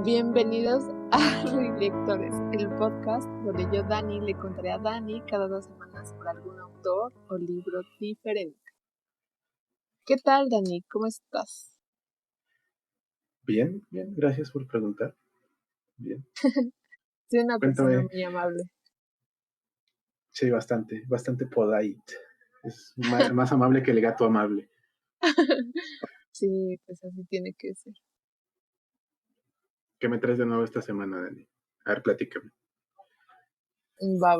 Bienvenidos a Relectores, el podcast donde yo, Dani, le contaré a Dani cada 2 semanas sobre algún autor o libro diferente. ¿Qué tal, Dani? ¿Cómo estás? Bien, gracias por preguntar. Bien. Soy una persona Cuéntame. muy amable. Sí, bastante polite. Es más amable que el gato amable. Sí, pues así tiene que ser. ¿Qué me traes de nuevo esta semana, Dani? A ver, platícame. Va.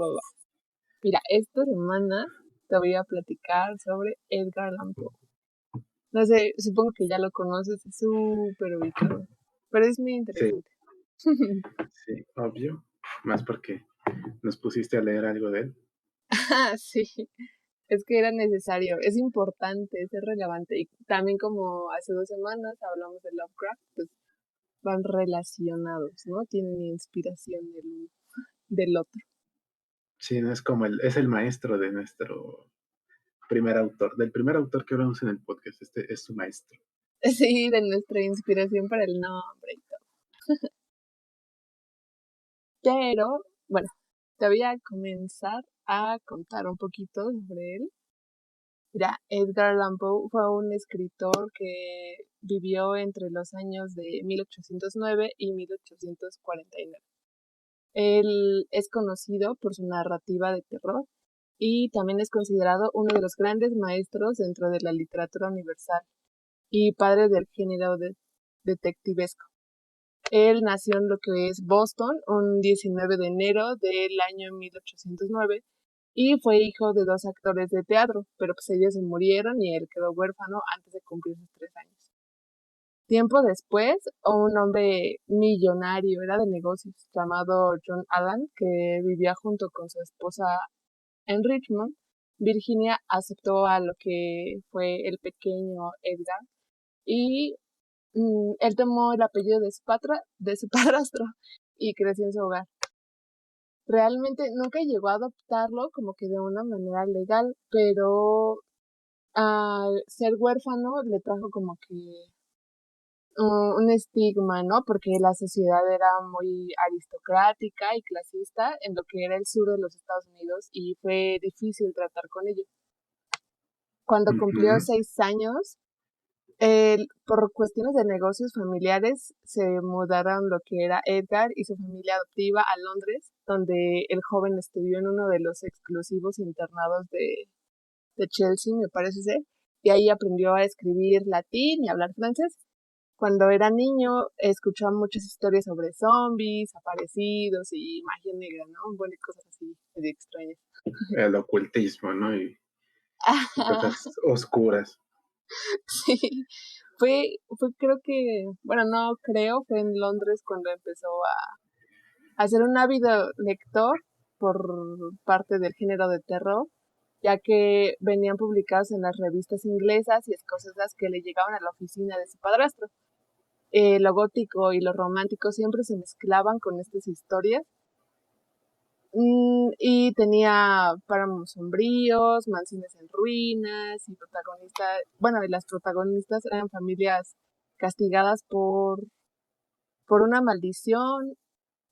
Mira, esta semana te voy a platicar sobre Edgar Allan Poe. No sé, supongo que ya lo conoces, es súper ubicado, pero es muy Sí, interesante. sí, obvio. Más porque nos pusiste a leer algo de él. Sí. Es que era necesario, es importante, es relevante. Y también como hace 2 semanas hablamos de Lovecraft, pues van relacionados, ¿no? Tienen inspiración del otro. Sí, no es como es el maestro de nuestro primer autor, del primer autor que hablamos en el podcast. Este es su maestro. Sí, de nuestra inspiración para el nombre y todo. Pero, bueno, te voy a comenzar a contar un poquito sobre él. Mira, Edgar Allan Poe fue un escritor que vivió entre los años de 1809 y 1849. Él es conocido por su narrativa de terror y también es considerado uno de los grandes maestros dentro de la literatura universal y padre del género detectivesco. Él nació en lo que es Boston un 19 de enero del año 1809 y fue hijo de 2 actores de teatro, pero pues ellos se murieron y él quedó huérfano antes de cumplir sus 3 años. Tiempo después, un hombre millonario, era de negocios, llamado John Allan, que vivía junto con su esposa en Richmond, Virginia, aceptó a lo que fue el pequeño Edgar y él tomó el apellido de su padrastro y creció en su hogar. Realmente nunca llegó a adoptarlo como que de una manera legal, pero al ser huérfano le trajo como que un estigma, ¿no? Porque la sociedad era muy aristocrática y clasista en lo que era el sur de los Estados Unidos y fue difícil tratar con ellos. Cuando cumplió Ujú. 6 años, por cuestiones de negocios familiares, se mudaron lo que era Edgar y su familia adoptiva a Londres, donde el joven estudió en uno de los exclusivos internados de Chelsea, me parece ser, y ahí aprendió a escribir latín y hablar francés. Cuando era niño, escuchaba muchas historias sobre zombies, aparecidos y magia negra, ¿no? Un buen de cosas así, medio extrañas. El ocultismo, ¿no? Y Ajá, cosas oscuras. sí. Creo que, bueno, no creo, fue en Londres cuando empezó a ser un ávido lector por parte del género de terror, ya que venían publicados en las revistas inglesas y escocesas que le llegaban a la oficina de su padrastro. Lo gótico y lo romántico siempre se mezclaban con estas historias. Y tenía páramos sombríos, mansiones en ruinas y y las protagonistas eran familias castigadas por una maldición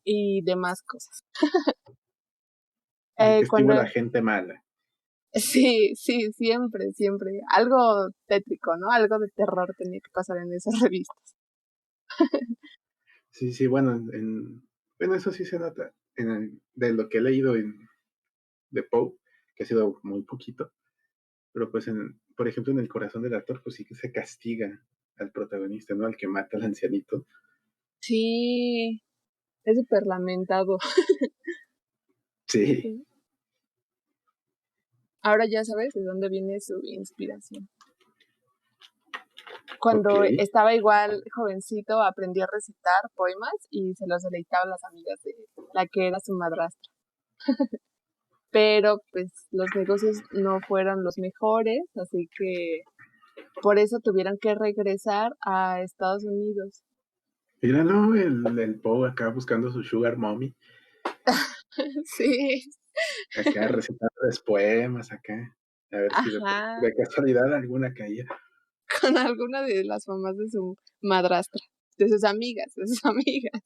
y demás cosas. El castigo a Cuando la gente mala. Sí, sí, siempre. Algo tétrico, ¿no? Algo de terror tenía que pasar en esas revistas. Sí, bueno, bueno, eso sí se nota de lo que he leído de Poe, que ha sido muy poquito, pero pues, por ejemplo, en El corazón del actor, pues sí que se castiga al protagonista, ¿no? Al que mata al ancianito. Sí, es súper lamentado. Sí, Sí. Ahora ya sabes de dónde viene su inspiración. ok. Cuando estaba igual jovencito, aprendí a recitar poemas y se los deleitaba a las amigas de la que era su madrastra. Pero pues los negocios no fueron los mejores, así que por eso tuvieron que regresar a Estados Unidos. Míralo, el Poe acá buscando su Sugar Mommy, Sí, acá recitándoles poemas, acá, a ver si ajá, de casualidad alguna caía. con alguna de las mamás de su madrastra. de sus amigas, de sus amigas.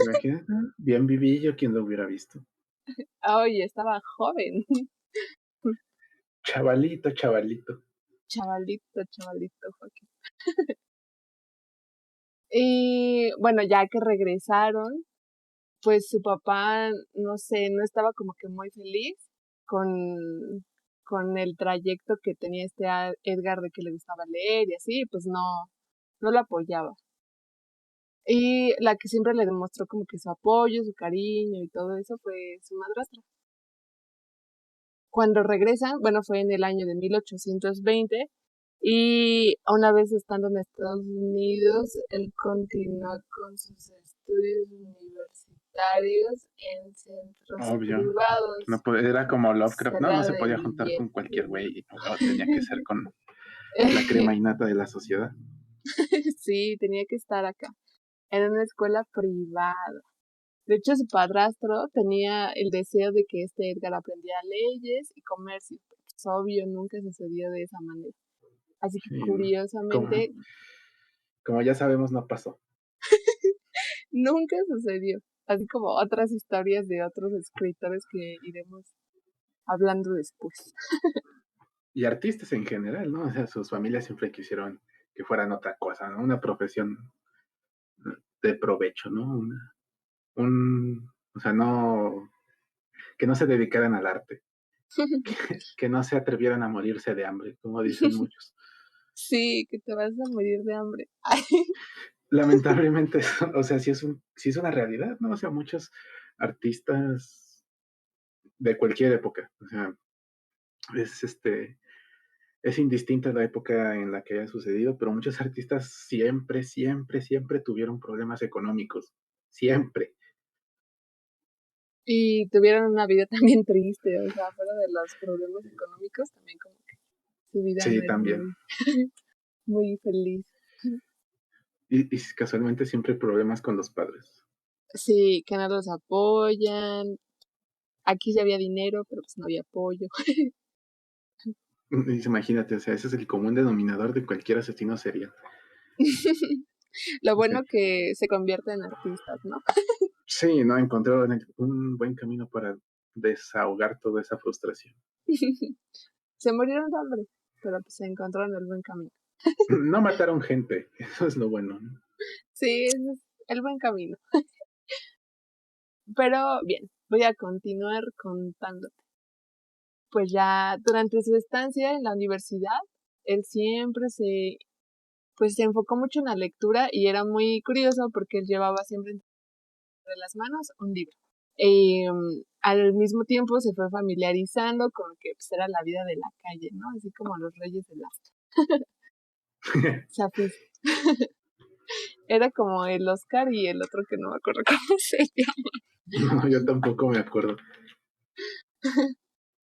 Imagínate, bien vivillo, quien lo hubiera visto. Oye, estaba joven, Chavalito, chavalito. chavalito, chavalito, Joaquín. Y bueno, ya que regresaron, pues su papá, no sé, no estaba como que muy feliz con, con el trayecto que tenía Edgar de que le gustaba leer y así, pues no lo apoyaba. Y la que siempre le demostró como que su apoyo, su cariño y todo eso fue su madrastra. Cuando regresan, bueno, fue en el año de 1820 y una vez estando en Estados Unidos, él continuó con sus estudios universitarios en centros Obvio. No privados, era como Lovecraft, no cerca se de podía juntar con cualquier billetes. güey, no, tenía que ser con la crema innata de la sociedad. Sí, tenía que estar acá. Era una escuela privada. De hecho, su padrastro tenía el deseo de que este Edgar aprendiera leyes y comercio. Pues, obvio, nunca sucedió de esa manera. Así que Sí, ¿no? Como, curiosamente, como ya sabemos, no pasó. nunca sucedió. Así como otras historias de otros escritores que iremos hablando después. Y artistas en general, ¿no? O sea, sus familias siempre quisieron que fueran otra cosa, ¿no? Una profesión de provecho, ¿no? O sea, no, que no se dedicaran al arte, que no se atrevieran a morirse de hambre, como dicen muchos. Sí, que te vas a morir de hambre. Lamentablemente, o sea, sí es una realidad, ¿no? O sea, muchos artistas de cualquier época, o sea, es es indistinta la época en la que haya sucedido, pero muchos artistas siempre tuvieron problemas económicos, siempre. Y tuvieron una vida también triste, o sea, fuera de los problemas económicos, también como que su vida no Sí, era también. muy feliz. Y casualmente siempre hay problemas con los padres. Sí, que no los apoyan. Aquí sí había dinero, pero pues no había apoyo. Imagínate, o sea, ese es el común denominador de cualquier asesino serial. Lo O sea, bueno que se convierte en artistas, ¿no? sí, no encontraron un buen camino para desahogar toda esa frustración. Se murieron de hambre, pero pues se encontraron el buen camino. No mataron gente, eso es lo bueno, ¿no? Sí, ese es el buen camino. Pero bien, voy a continuar contándote. Pues ya durante su estancia en la universidad, él siempre pues se enfocó mucho en la lectura y era muy curioso porque él llevaba siempre entre las manos un libro. Al mismo tiempo se fue familiarizando con lo que pues, era la vida de la calle, ¿no? Así como los reyes del arte. Safis. Era como el Oscar y el otro que no me acuerdo cómo se llama. No, yo tampoco me acuerdo,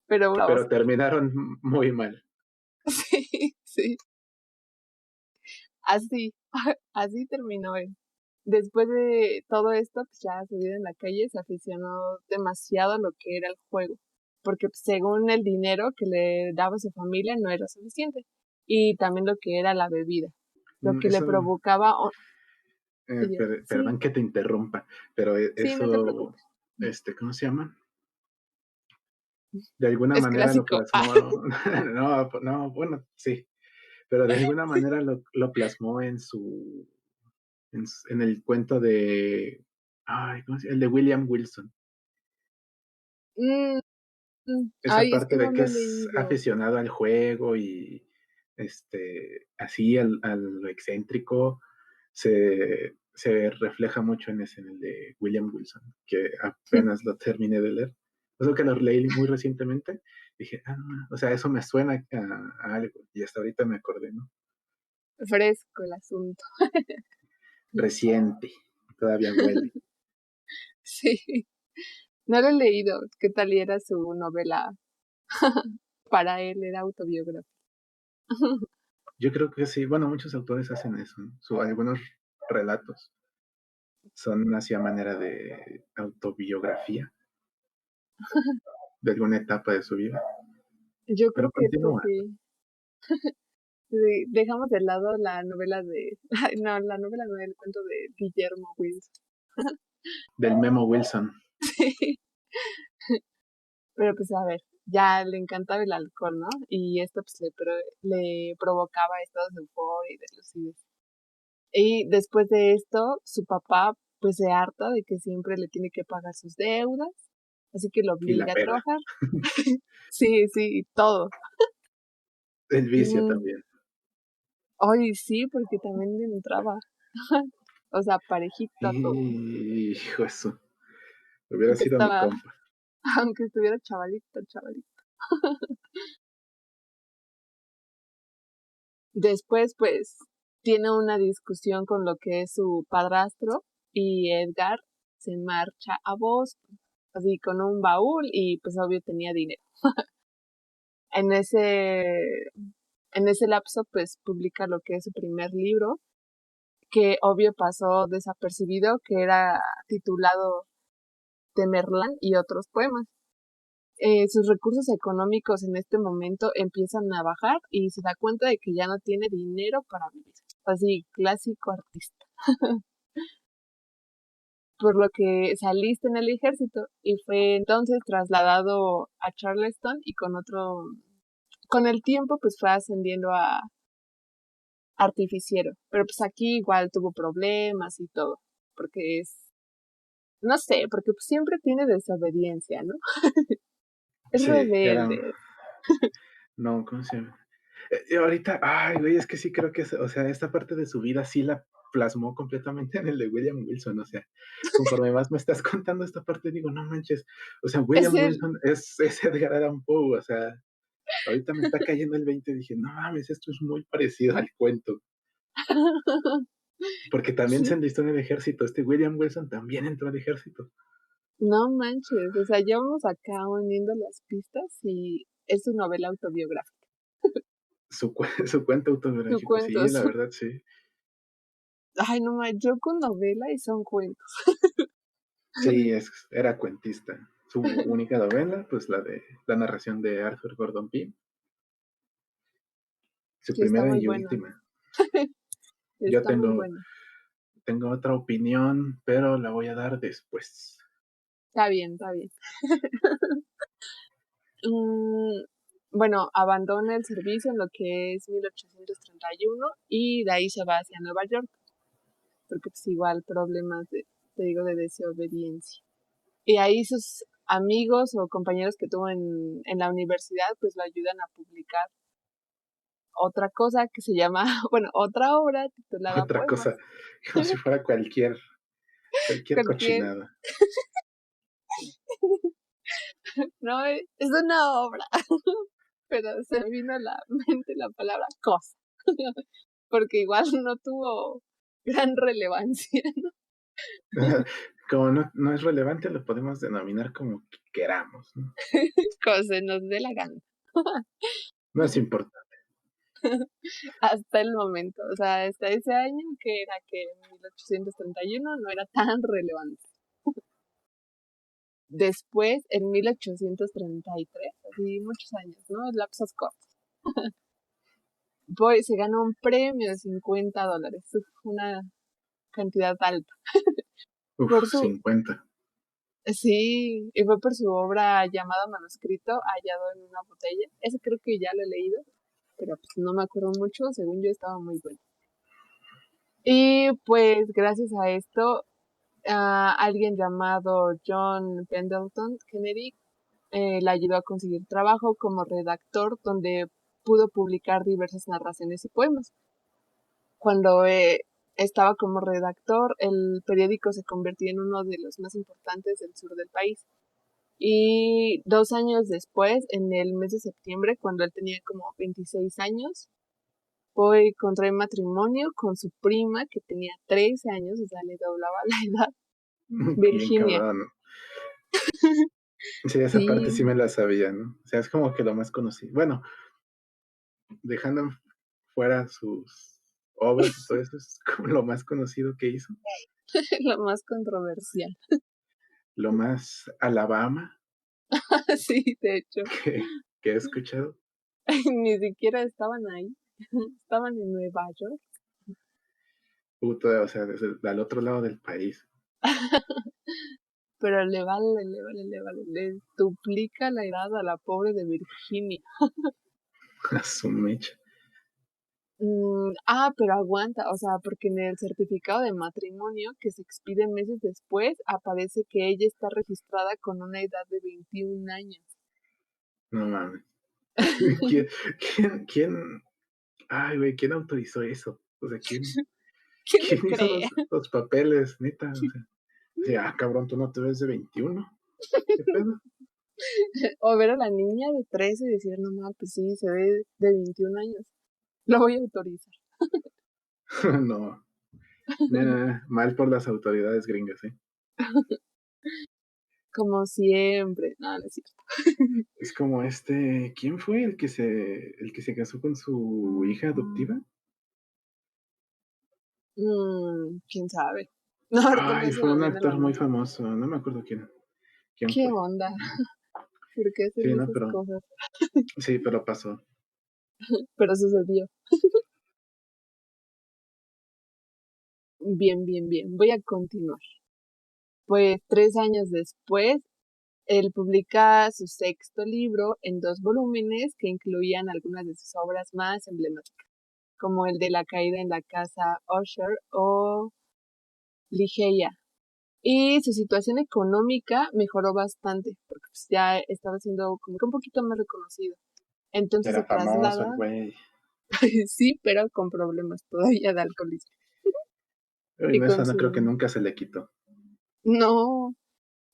Pero era pero Oscar. terminaron muy mal. Sí, sí. Así, así terminó él. Después de todo esto, pues ya su vida en la calle se aficionó demasiado a lo que era el juego, porque pues, según el dinero que le daba su familia no era suficiente, y también lo que era la bebida, lo que le Eso, provocaba, sí, perdón que te interrumpa, pero sí, no te eso, preocupes, ¿cómo se llama? De alguna es manera lo clásico. plasmó, no, no, bueno, sí, pero de alguna manera lo plasmó en el cuento de, ay, ¿cómo se llama? El de William Wilson. Mm, Esa ay, es que parte no de que lo he es leído. aficionado al juego y así al lo excéntrico, se refleja mucho en el de William Wilson, que apenas lo terminé de leer. Eso que lo leí muy recientemente, dije, o sea, eso me suena a algo, y hasta ahorita me acordé, ¿no? Fresco el asunto. Reciente, todavía huele. Sí, no lo he leído. ¿Qué tal y era su novela? Para él era autobiográfica. Yo creo que sí, bueno, muchos autores hacen eso, ¿no? Algunos relatos son hacia manera de autobiografía de alguna etapa de su vida. Yo Pero creo que este continúa. sí. Sí, dejamos de lado la novela de, ay, no, la novela no, el cuento de Guillermo Wilson. Del Memo Wilson. Sí, pero pues a ver, ya le encantaba el alcohol, ¿no? Y esto pues le provocaba estados de euforia y de lucidez. Y después de esto, su papá pues se harta de que siempre le tiene que pagar sus deudas, así que lo Y la obliga a peda. trabajar. Sí, sí, todo. El vicio Mm, también. ay, sí, porque también le entraba. O sea, parejita todo, Hijo eso. Hubiera aunque sido mi estaba, compa. aunque estuviera chavalito, chavalito. Después, pues, tiene una discusión con lo que es su padrastro y Edgar se marcha a Boston, así con un baúl y pues obvio tenía dinero. En ese, en ese lapso, pues, publica lo que es su primer libro, que obvio pasó desapercibido, que era titulado Temerlán y otros poemas. Sus recursos económicos en este momento empiezan a bajar y se da cuenta de que ya no tiene dinero para vivir. Así, clásico artista. Por lo que se alista en el ejército y fue entonces trasladado a Charleston y con el tiempo pues fue ascendiendo a artificiero. Pero pues aquí igual tuvo problemas y todo, porque no sé, porque pues siempre tiene desobediencia, ¿no? Es Sí, era. rebelde. No, ¿cómo se llama? Y ahorita, ay, güey, es que sí creo que, o sea, esta parte de su vida sí la plasmó completamente en el de William Wilson, o sea, conforme más me estás contando esta parte, digo, no manches, o sea, Es William el, Wilson es Edgar Allan Poe, o sea, ahorita me está cayendo el 20 y dije, no mames, esto es muy parecido al cuento, porque también se sí, enlistó en el ejército, este William Wilson también entró al ejército, no manches, o sea, ya vamos acá uniendo las pistas y es su novela autobiográfica, su cuento su autobiográfico, sí, cuentos. la verdad, sí. Ay, no manches, yo con novela y son cuentos. Sí, era cuentista. Su única novela, pues la de la narración de Arthur Gordon Pym, su Sí, está primera muy y bueno, última. Yo está muy tengo, bueno. tengo otra opinión, pero la voy a dar después. Está bien, está bien. Mm, bueno, abandona el servicio en lo que es 1831 y de ahí se va hacia Nueva York, porque pues igual problemas te digo, de desobediencia. Y ahí sus amigos o compañeros que tuvo en la universidad, pues lo ayudan a publicar otra cosa que se llama, bueno, otra obra titulada Otra Poemas. cosa, como si fuera cualquier Cualquier, cochinada. no, es una obra, pero se me vino a la mente la palabra cosa, porque igual no tuvo gran relevancia, ¿no? Como no es relevante, lo podemos denominar como queramos, ¿no? Como se nos dé la gana. No es importante. Hasta el momento, o sea, hasta ese año que era que en 1831 no era tan relevante. Después, en 1833, así muchos años, ¿no? Lapsos cortos. Se ganó un premio de $50, una cantidad alta. Uf, Por su, 50. sí, y fue por su obra llamada Manuscrito, hallado en una botella. Ese creo que ya lo he leído, pero pues no me acuerdo mucho, según yo estaba muy bueno. Y pues gracias a esto, alguien llamado John Pendleton Kennedy le ayudó a conseguir trabajo como redactor donde pudo publicar diversas narraciones y poemas. Cuando estaba como redactor, el periódico se convirtió en uno de los más importantes del sur del país. Y 2 años después, en el mes de septiembre, cuando él tenía como 26 años, fue contraer matrimonio con su prima que tenía 13 años, o sea, le doblaba la edad, Bien Virginia. cabrón, ¿no? Sí, esa parte sí Sí, me la sabía, ¿no? O sea, es como que lo más conocido. Bueno, dejando fuera sus obras y todo eso, es como lo más conocido que hizo, lo más controversial. lo más Alabama Sí, de hecho, que he escuchado. ni siquiera estaban ahí. Estaban en Nueva York. Puta, o sea, desde al otro lado del país. Pero le duplica la edad a la pobre de Virginia. A su mecha. Pero aguanta, o sea, porque en el certificado de matrimonio que se expide meses después aparece que ella está registrada con una edad de 21 años. No mames. ¿Quién, quién? Ay, güey, ¿quién autorizó eso? O sea, ¿quién, ¿Quién le quién hizo cree? los papeles, neta? O sea, sí, cabrón, tú no te ves de 21. ¿Qué pedo? O ver a la niña de 13 y decir, no mames, pues sí, se ve de 21 años. Lo voy a autorizar. No, nada, mal por las autoridades gringas, ¿eh? Como siempre. No, no es cierto. Es como ¿quién fue el que se casó con su hija adoptiva? ¿Quién sabe? No, ahorita no Ay, se fue me un viene a la actor muy mente. famoso, no me acuerdo quién ¿Qué fue. onda? ¿Por qué hacen Sí, no, esas pero cosas? sí, pero pasó. Pero sucedió. Bien, bien, bien. Voy a continuar. Pues 3 años después, él publica su sexto libro en 2 volúmenes que incluían algunas de sus obras más emblemáticas, como el de la caída en la casa Usher o Ligeia. Y su situación económica mejoró bastante, porque pues, ya estaba siendo como que un poquito más reconocido. Entonces se Era famoso traslada, el güey. sí, pero con problemas todavía de alcoholismo. Uy, Y no, esa con no creo que su... nunca se le quitó. No,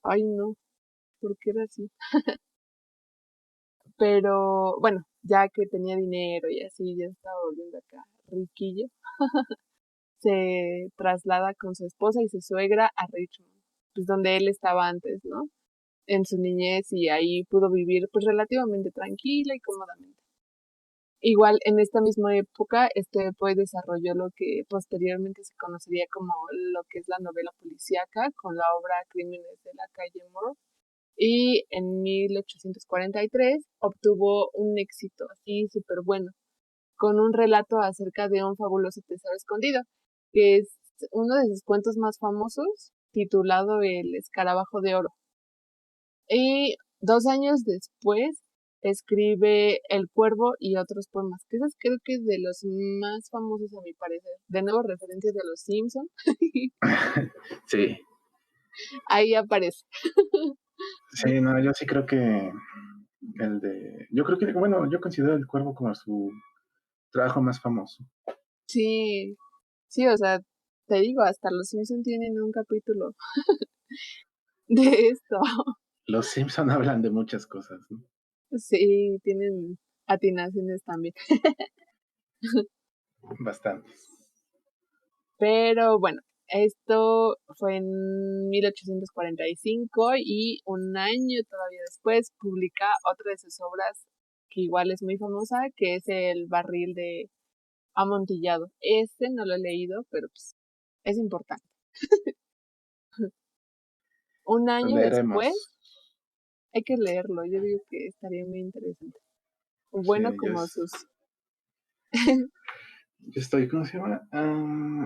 ay no, ¿por qué era así? Pero bueno, ya que tenía dinero y así, ya estaba volviendo acá riquillo, se traslada con su esposa y su suegra a Richmond, pues donde él estaba antes, ¿no? En su niñez y ahí pudo vivir pues relativamente tranquila y cómodamente. Igual en esta misma época, pues desarrolló lo que posteriormente se conocería como lo que es la novela policíaca con la obra Crímenes de la calle Moore y en 1843 obtuvo un éxito así súper bueno con un relato acerca de un fabuloso tesoro escondido, que es uno de sus cuentos más famosos, titulado El escarabajo de oro. Y 2 años después escribe El Cuervo y otros poemas, que esos creo que es de los más famosos a mi parecer. De nuevo, referencias de los Simpson. Sí, Ahí aparece. sí, no, yo sí creo que yo creo que, bueno, yo considero El Cuervo como su trabajo más famoso. Sí, sí, o sea, te digo, hasta los Simpson tienen un capítulo de esto. Los Simpson hablan de muchas cosas, ¿no? Sí, tienen atinaciones también. Bastantes. Pero bueno, esto fue en 1845 y un año todavía después publica otra de sus obras que igual es muy famosa, que es El barril de Amontillado. Este no lo he leído, pero pues es importante. Un Lo año después leeremos. hay que leerlo, yo digo que estaría muy interesante. Sí, Bueno, como sus... yo estoy, ¿cómo se llama?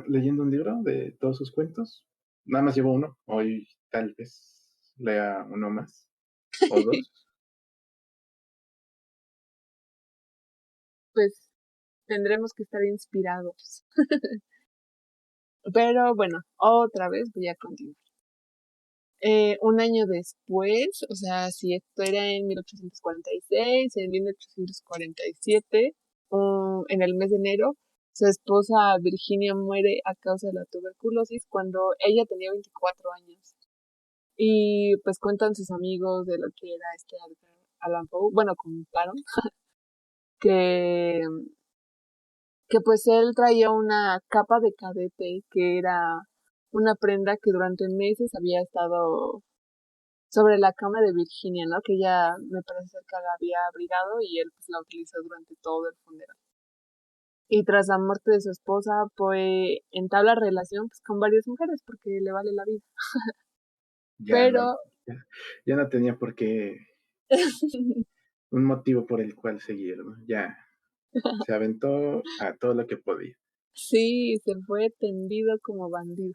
Leyendo un libro de todos sus cuentos. Nada más llevo uno. Hoy tal vez lea uno más o dos. Pues tendremos que estar inspirados. Pero bueno, otra vez voy a continuar. Un año después, o sea, si esto era en 1846, en 1847, en el mes de enero, su esposa Virginia muere a causa de la tuberculosis cuando ella tenía 24 años. Y pues cuentan sus amigos de lo que era este Edgar Allan Poe, bueno, contaron que, que pues él traía una capa de cadete que era una prenda que durante meses había estado sobre la cama de Virginia, ¿no? Que ella me parece ser que la había abrigado y él pues la utilizó durante todo el funeral. Y tras la muerte de su esposa, pues entabla relación pues, con varias mujeres porque le vale la vida. Ya no, Pero ya no tenía por qué un motivo por el cual seguir, ¿no? Ya. Se aventó a todo lo que podía. Sí, se fue tendido como bandido.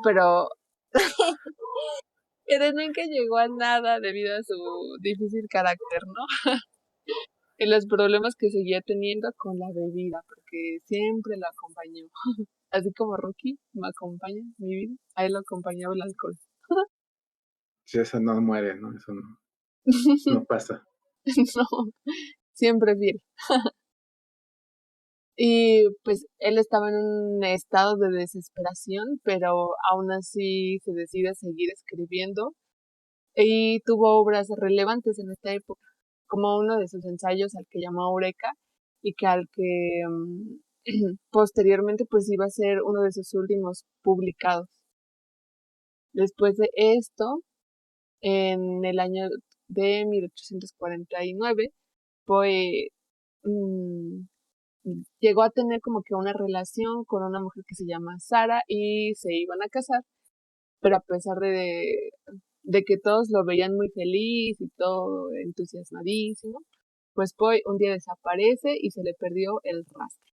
Pero pero nunca llegó a nada debido a su difícil carácter, ¿no? Y los problemas que seguía teniendo con la bebida, porque siempre lo acompañó. Así como Rocky me acompaña en mi vida, a él lo acompañaba el alcohol. Si eso no muere, ¿no? Eso no, no pasa. No, siempre fiel. Y pues él estaba en un estado de desesperación, pero aún así se decide seguir escribiendo y tuvo obras relevantes en esta época, como uno de sus ensayos al que llamó Eureka y que al que posteriormente pues iba a ser uno de sus últimos publicados. Después de esto, en el año de 1849, Poe mm, llegó a tener como que una relación con una mujer que se llama Sara y se iban a casar, pero a pesar de que todos lo veían muy feliz y todo entusiasmadísimo, pues Poe un día desaparece y se le perdió el rastro.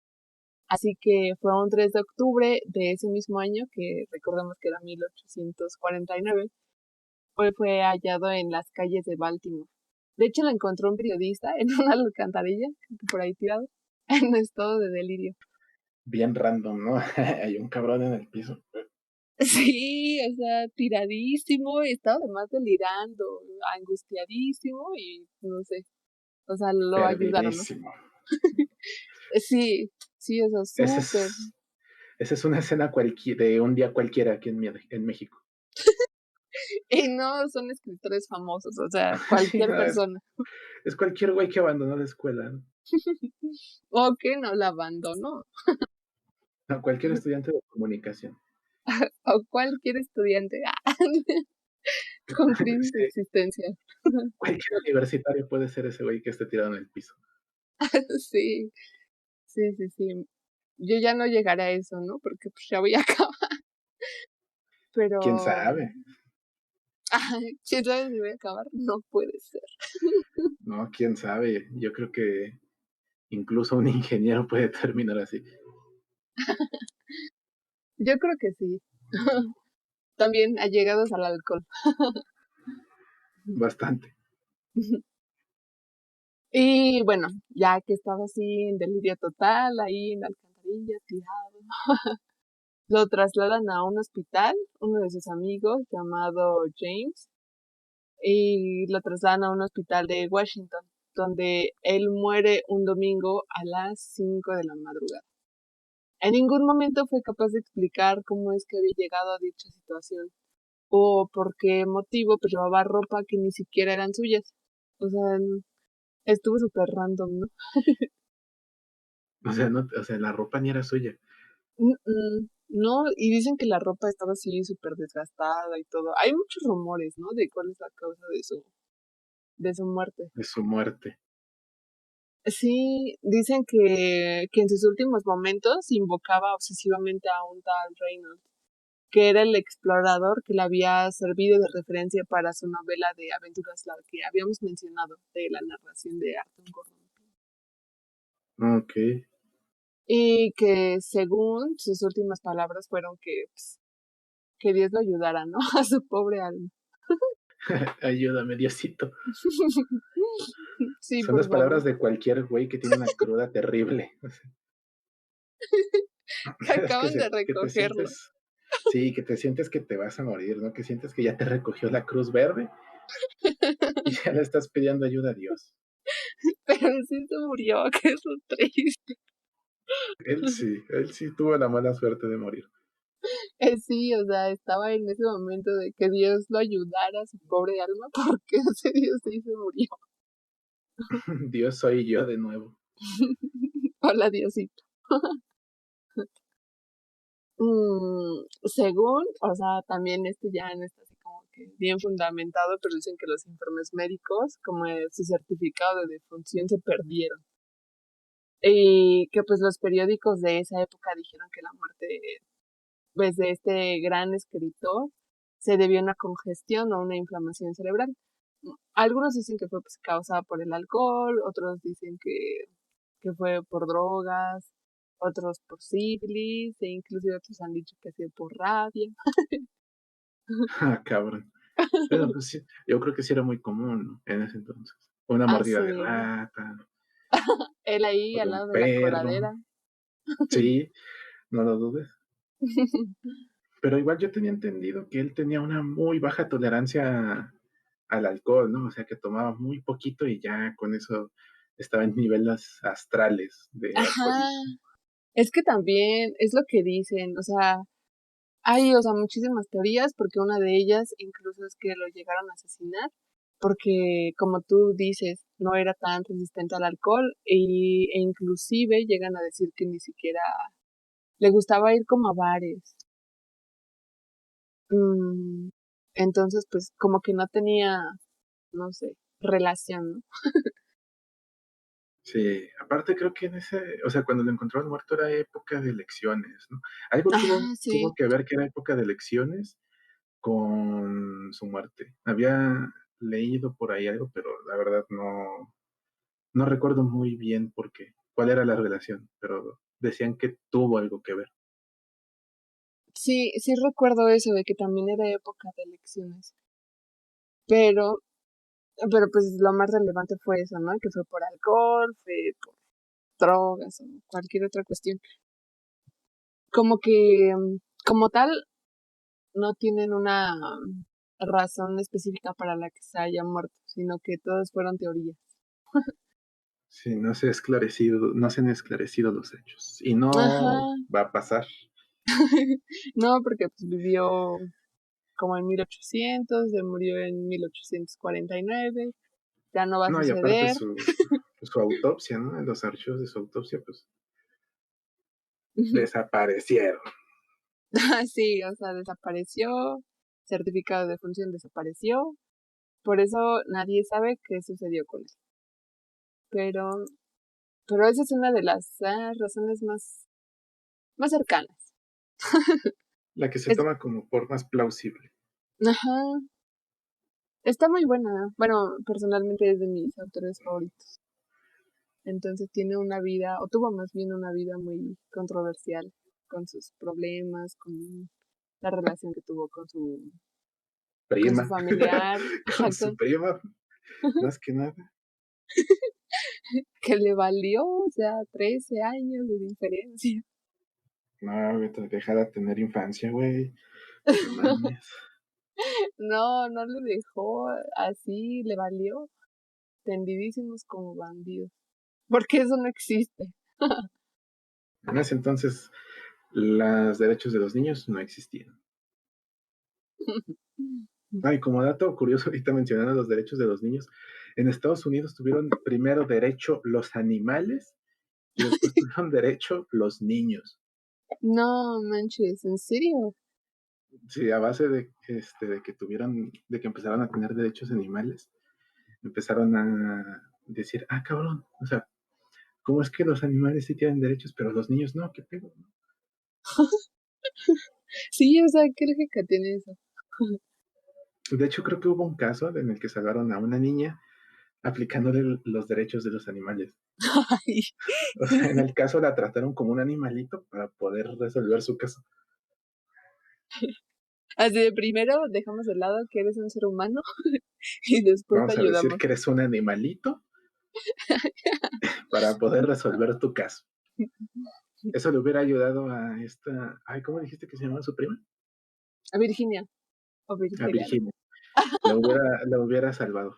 Así que fue un 3 de octubre de ese mismo año, que recordemos que era 1849, Poe fue hallado en las calles de Baltimore. De hecho, lo encontró un periodista en una alcantarilla, por ahí tirado, en estado de delirio. Bien random, ¿no? Hay un cabrón en el piso. Sí, o sea, tiradísimo, y estaba además delirando, angustiadísimo y no sé, o sea, lo ayudaron, ¿no? Perdidísimo. Sí, sí, o sea, Esa súper. es, esa es una escena de un día cualquiera aquí en México. Y no son escritores famosos, o sea, Sí, cualquier no, persona. es cualquier güey que abandonó la escuela, ¿no? O que no la abandonó, No, cualquier estudiante de comunicación. o cualquier estudiante con crisis Sí, existencial. cualquier universitario puede ser ese güey que esté tirado en el piso. Sí, sí, sí, sí. Yo ya no llegaré a eso, ¿no? Porque pues ya voy a acabar. ¿Quién Pero, sabe? ay, si sabes si voy a acabar, no puede ser. No, quién sabe. Yo creo que incluso un ingeniero puede terminar así. Yo creo que sí. También allegados al alcohol. Bastante. Y bueno, ya que estaba así en delirio total, ahí en la alcantarilla, tirado, lo trasladan a un hospital, uno de sus amigos llamado James, y lo trasladan a un hospital de Washington, donde él muere un domingo a las 5 de la madrugada. En ningún momento fue capaz de explicar cómo es que había llegado a dicha situación o por qué motivo pues llevaba ropa que ni siquiera eran suyas. O sea, estuvo súper random, ¿no? O sea, no, o sea, la ropa ni era suya. No, y dicen que la ropa estaba así súper desgastada y todo. Hay muchos rumores, ¿no? De cuál es la causa de su muerte. De su muerte. Sí, dicen que en sus últimos momentos invocaba obsesivamente a un tal Reynolds, que era el explorador que le había servido de referencia para su novela de aventuras, la que habíamos mencionado, de la narración de Arthur Gordon. Ok. Y que según sus últimas palabras fueron que, pues, que Dios lo ayudara, ¿no? A su pobre alma. Ayúdame, Diosito. Sí, Son por las favor. palabras de cualquier güey que tiene una cruda terrible. O sea, Que es acaban de que te recogerlo. sientes, sí, que te sientes que te vas a morir, ¿no? Que sientes que ya te recogió la Cruz Verde y ya le estás pidiendo ayuda a Dios. Pero sí se murió, que es lo triste. Él sí tuvo la mala suerte de morir. Sí, o sea, estaba en ese momento de que Dios lo ayudara a su pobre alma, porque ese Dios sí se murió. Dios soy yo de nuevo. Hola, Diosito. Según, o sea, también esto ya no está así como que bien fundamentado, pero dicen que los informes médicos, como su certificado de defunción, se perdieron. Y que pues los periódicos de esa época dijeron que la muerte pues, de este gran escritor se debió a una congestión o una inflamación cerebral. Algunos dicen que fue pues, causada por el alcohol, otros dicen que fue por drogas, otros por sífilis, e inclusive otros han dicho que ha sido por rabia. Ah, cabrón. Pero pues sí, yo creo que sí era muy común, ¿no? En ese entonces. Una mordida de Así, rata, él ahí o de al un lado de la perro. coladera. Sí, no lo dudes. Pero igual yo tenía entendido que él tenía una muy baja tolerancia al alcohol, ¿no? O sea, que tomaba muy poquito y ya con eso estaba en niveles astrales de Ajá, alcoholismo. es que también es lo que dicen, o sea, hay, o sea, muchísimas teorías, porque una de ellas incluso es que lo llegaron a asesinar, porque como tú dices, no era tan resistente al alcohol e inclusive llegan a decir que ni siquiera le gustaba ir como a bares. Mm, entonces, pues como que no tenía, no sé, relación, ¿no? Sí, aparte creo que en ese, o sea, cuando lo encontraron muerto era época de elecciones, ¿no? Algo tuvo, Ajá, tuvo sí. que ver que era época de elecciones con su muerte. Había leído por ahí algo, pero la verdad no recuerdo muy bien por qué, cuál era la relación, pero decían que tuvo algo que ver. Sí, sí recuerdo eso de que también era época de elecciones, pero, pero pues lo más relevante fue eso, ¿no? Que fue por alcohol, fue por drogas o cualquier otra cuestión. Como que, como tal, no tienen una razón específica para la que se haya muerto, sino que todas fueron teorías. Sí, no se han esclarecido los hechos. Y Ajá, no va a pasar. no, porque pues vivió como en 1800, se murió en 1849, ya no va a No, y aparte suceder. su autopsia, ¿no? En los archivos de su autopsia, pues desaparecieron. Sí, o sea, desapareció, certificado de función desapareció, por eso nadie sabe qué sucedió con él. Pero, pero esa es una de las razones más cercanas. La que se Es, toma como por más plausible. ajá, está muy buena. Bueno, personalmente es de mis autores favoritos. Entonces tiene una vida, o tuvo más bien una vida muy controversial con sus problemas, con la relación que tuvo con su Prima, familiar, con ajá, su prima, más que nada. que le valió, o sea, 13 años de diferencia. No, vete, dejada tener infancia, güey. No mames. No, no le dejó así, le valió. Tendidísimos como bandidos. Porque eso no existe. En ese entonces, los derechos de los niños no existían. Ay, como dato curioso, ahorita mencionando los derechos de los niños, en Estados Unidos tuvieron primero derecho los animales y después tuvieron derecho los niños. No manches, ¿en serio? Sí, a base de que empezaron a tener derechos animales, empezaron a decir, ah, cabrón, o sea, ¿cómo es que los animales sí tienen derechos, pero los niños no? ¿Qué pedo? Sí, o sea, ¿qué lógica tiene eso? De hecho, creo que hubo un caso en el que salvaron a una niña aplicándole los derechos de los animales. Ay, O sea, en el caso la trataron como un animalito para poder resolver su caso. así de primero dejamos de lado que eres un ser humano y después te Vamos a decir ayudamos. que eres un animalito para poder resolver tu caso. Eso le hubiera ayudado a esta, ay, ¿cómo dijiste que se llamaba su prima? A Virginia o A Virgelia, ¿no? Virginia. La hubiera salvado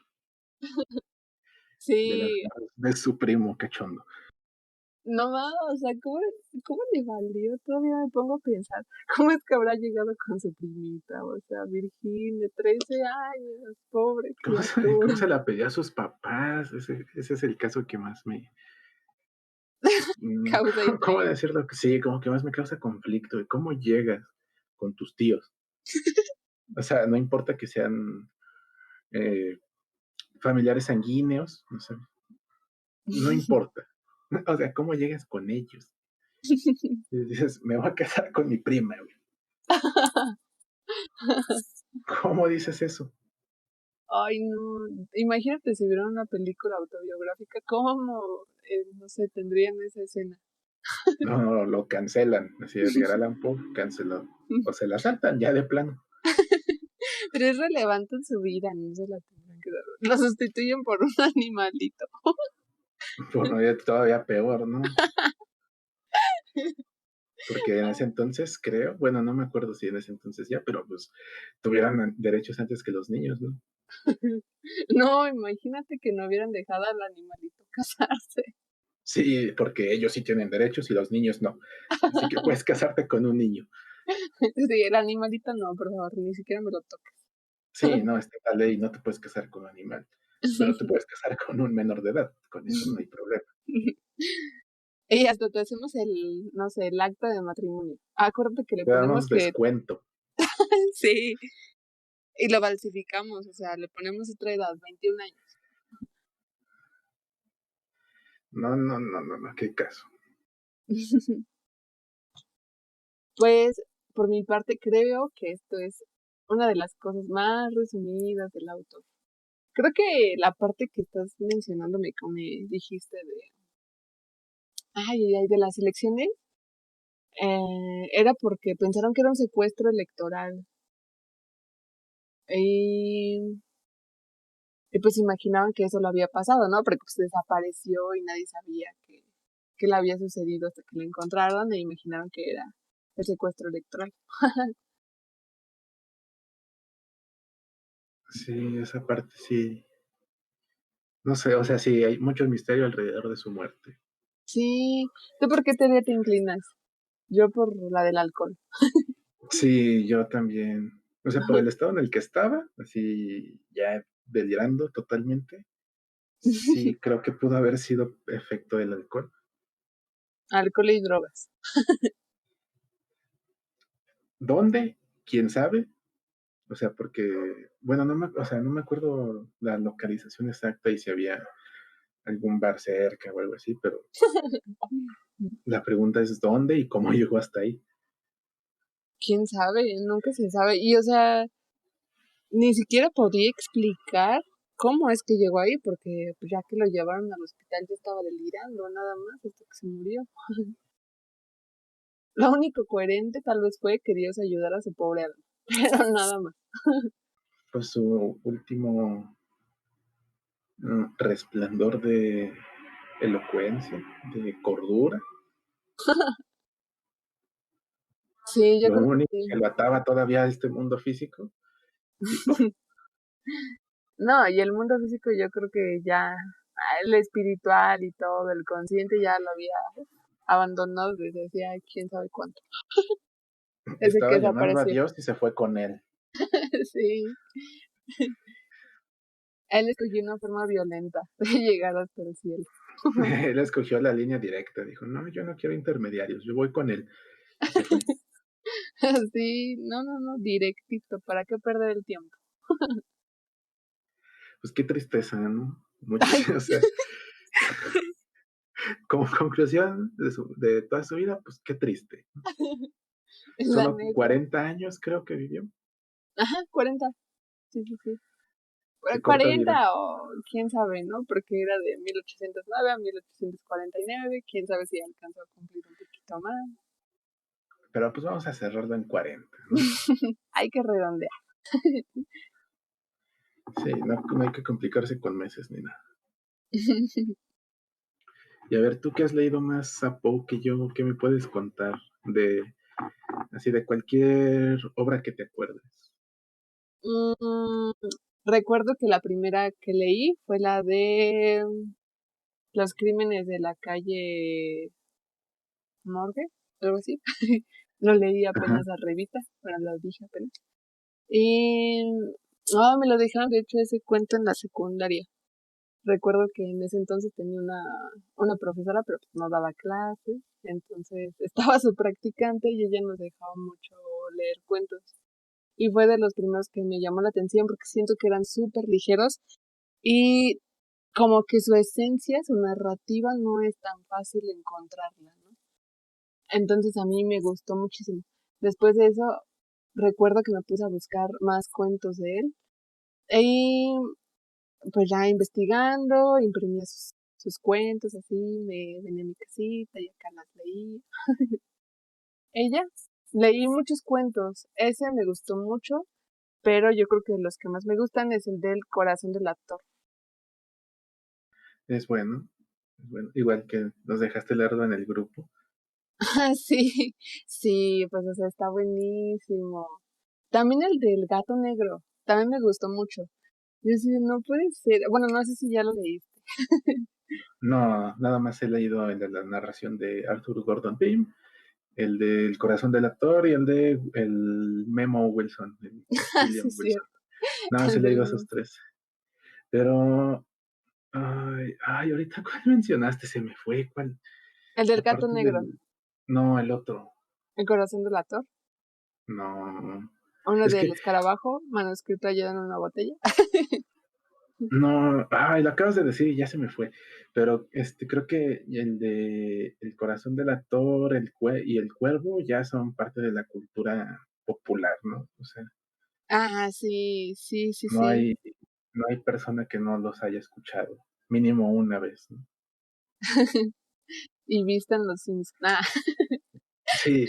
de las Sí, garras de su primo cachondo. no más, o sea, ¿cómo le valió? Todavía me pongo a pensar, ¿cómo es que habrá llegado con su primita? O sea, Virginia, 13 años, pobre Cómo criatura. se la pedía a sus papás? Ese es el caso que más me... Causa ¿Cómo intriga. decirlo? Sí, como que más me causa conflicto. ¿Cómo llegas con tus tíos? O sea, no importa que sean eh, familiares sanguíneos, no sé, no importa. O sea, ¿cómo llegas con ellos? Y dices, me voy a casar con mi prima, güey. ¿Cómo dices eso? Ay, no. Imagínate si vieran una película autobiográfica, ¿cómo, no sé, tendrían esa escena? No, lo cancelan. Así Edgar Allan Poe cancelado. O se la saltan ya de plano. Pero es relevante en su vida, no se la tendrán que dar. Lo sustituyen por un animalito. Bueno, ya todavía peor, ¿no? Porque en ese entonces creo, bueno, no me acuerdo si en ese entonces ya, pero pues tuvieran derechos antes que los niños, ¿no? No, imagínate que no hubieran dejado al animalito casarse. Sí, porque ellos sí tienen derechos y los niños no. Así que puedes casarte con un niño. Sí, el animalito no, por favor, ni siquiera me lo toques. Sí, no, está la ley, no te puedes casar con un animal, pero te puedes casar con un menor de edad, con eso no hay problema. Y hasta te hacemos el, no sé, el acta de matrimonio. Acuérdate que le Te ponemos damos que descuento. sí, y lo falsificamos, o sea, le ponemos otra edad, 21 años. No, no, no, no, no, qué caso. Pues, por mi parte, creo que esto es una de las cosas más resumidas del auto. Creo que la parte que estás mencionándome, como me dijiste de las elecciones, era porque pensaron que era un secuestro electoral. Y, y pues imaginaban que eso lo había pasado, ¿no? Porque pues desapareció y nadie sabía que le había sucedido hasta que lo encontraron e imaginaron que era el secuestro electoral. Sí, esa parte sí. No sé, o sea, sí, hay mucho misterio alrededor de su muerte. Sí, ¿tú por qué teoría te inclinas? Yo por la del alcohol. Sí, yo también. O sea, por el estado en el que estaba, así ya delirando totalmente, sí creo que pudo haber sido efecto del alcohol. Alcohol y drogas. ¿Dónde? ¿Quién sabe? O sea, porque, bueno, o sea, no me acuerdo la localización exacta y si había algún bar cerca o algo así, pero la pregunta es dónde y cómo llegó hasta ahí. ¿Quién sabe? Nunca se sabe. Y o sea, ni siquiera podía explicar cómo es que llegó ahí, porque pues, ya que lo llevaron al hospital ya estaba delirando, nada más, hasta que se murió. Lo único coherente tal vez fue que Dios ayudara a su pobre alma, pero nada más. Pues su último resplandor de elocuencia, de cordura, Sí, yo lo creo que único que sí. lo ataba todavía a este mundo físico y ¡pum! No, y el mundo físico yo creo que ya, el espiritual y todo, el consciente ya lo había abandonado desde hacía quién sabe cuánto, desde que Estaba llamando a desapareció. Dios y se fue con él. Sí, él escogió una forma violenta de llegar hasta el cielo. Él escogió la línea directa, dijo, no, yo no quiero intermediarios, yo voy con él. Y se fue. Sí, no, no, no, directito, ¿para qué perder el tiempo? Pues qué tristeza, ¿no? Ay, Muchísimo, o sea, como conclusión de toda su vida, pues qué triste. la Solo neta. 40 años creo que vivió. Ajá, 40. Sí, sí, sí. Qué corta vida. 40 o quién sabe, ¿no? Porque era de 1809 a 1849, quién sabe si alcanzó a cumplir un poquito más. Pero pues vamos a cerrarlo en 40, ¿no? Hay que redondear. Sí, no, no hay que complicarse con meses ni nada. Y a ver, tú que has leído más a Poe que yo, ¿qué me puedes contar de así de cualquier obra que te acuerdes? Mm, recuerdo que la primera que leí fue la de Los crímenes de la calle Morgue, algo así. Lo leí Ajá. apenas a revista, bueno, lo dije apenas. Y no, me lo dejaron, de hecho, ese cuento en la secundaria. Recuerdo que en ese entonces tenía una profesora, pero pues no daba clases, entonces estaba su practicante y ella nos dejaba mucho leer cuentos. Y fue de los primeros que me llamó la atención porque siento que eran súper ligeros y como que su esencia, su narrativa no es tan fácil encontrarla, ¿no? Entonces a mí me gustó muchísimo. Después de eso, recuerdo que me puse a buscar más cuentos de él Y pues ya investigando, imprimía sus cuentos, así, me venía a mi casita y acá las leí. Ella, leí muchos cuentos, ese me gustó mucho, pero yo creo que los que más me gustan es el del corazón del actor. Es bueno, es bueno. Igual que nos dejaste leerlo en el grupo. Sí, sí, pues o sea, está buenísimo. También el del gato negro, también me gustó mucho. Yo decía, no puede ser. Bueno, no sé si ya lo leíste. No, nada más he leído el de la narración de Arthur Gordon Pym, el del corazón del actor y el de el Memo Wilson, el Sí, William es Wilson. cierto. Nada más he El del leído meme. esos tres. Pero, ahorita cuál mencionaste, se me fue, cuál, El del gato aparte negro, del, no, el otro, el corazón del actor. no, Uno es del que, escarabajo, manuscrito hallado en una botella. no, lo acabas de decir y ya se me fue, pero creo que el de el corazón del actor, y el cuervo ya son parte de la cultura popular, ¿no? O sea, Ah, sí, sí, sí, no sí. hay, no hay persona que no los haya escuchado, mínimo una vez, ¿no? Y vistan los Sims. Ah, Sí,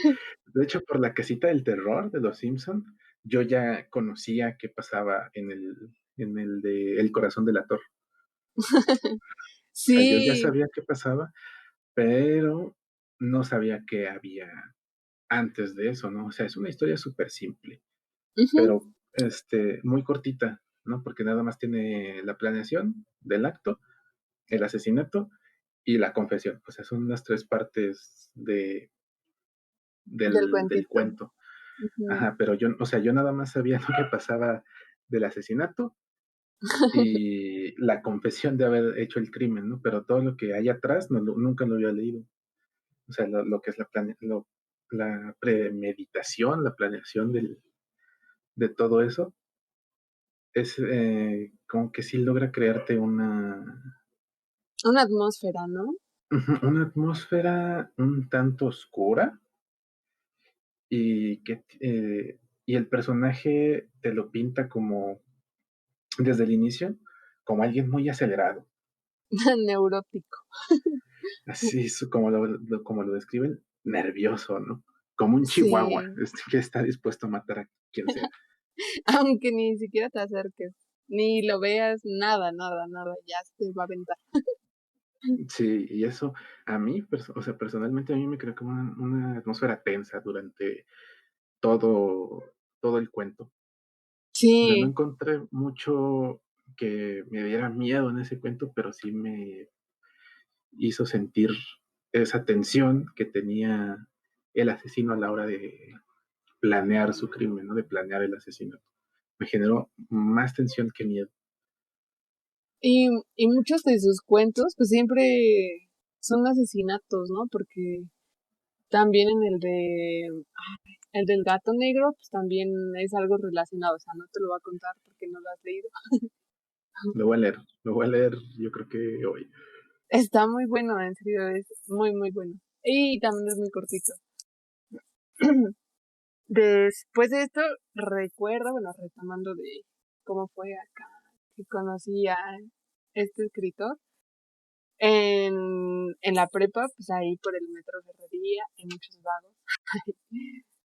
de hecho, por la casita del terror de los Simpson, yo ya conocía qué pasaba en el de El corazón del actor. O sea, yo ya sí. sabía qué pasaba, pero no sabía qué había antes de eso, ¿no? O sea, es una historia súper simple, Ujú. pero muy cortita, ¿no? Porque nada más tiene la planeación del acto, el asesinato y la confesión. O sea, son las tres partes Del del cuentito. cuento. Ujú. Ajá, pero yo, o sea, yo nada más sabía lo que pasaba del asesinato y la confesión de haber hecho el crimen, ¿no? Pero todo lo que hay atrás nunca lo había leído. O sea, lo que es la premeditación, la planeación de todo eso, es como que sí logra crearte Una atmósfera, ¿no? una atmósfera un tanto oscura y el personaje te lo pinta como desde el inicio como alguien muy acelerado. Neurótico. Así es como lo describen, nervioso, ¿no? Como un chihuahua, Sí. que está dispuesto a matar a quien sea. Aunque ni siquiera te acerques, ni lo veas, nada, nada, nada, ya te va a aventar. Sí, y eso a mí, o sea, personalmente a mí me creó como una atmósfera tensa durante todo, todo el cuento. O sea, no Sí, encontré mucho que me diera miedo en ese cuento, pero sí me hizo sentir esa tensión que tenía el asesino a la hora de planear su crimen, ¿no? De planear el asesinato. Me generó más tensión que miedo. y muchos de sus cuentos, pues siempre son asesinatos, ¿no? Porque también en el del gato negro, pues también es algo relacionado, o sea, no te lo voy a contar porque no lo has leído. Lo voy a leer yo creo que hoy. Está muy bueno, en serio, es muy, muy bueno. Y también es muy cortito. Después de esto, recuerdo, bueno, retomando de cómo fue acá que conocí a este escritor, en la prepa, pues ahí por el metro Ferrería, hay muchos vagos.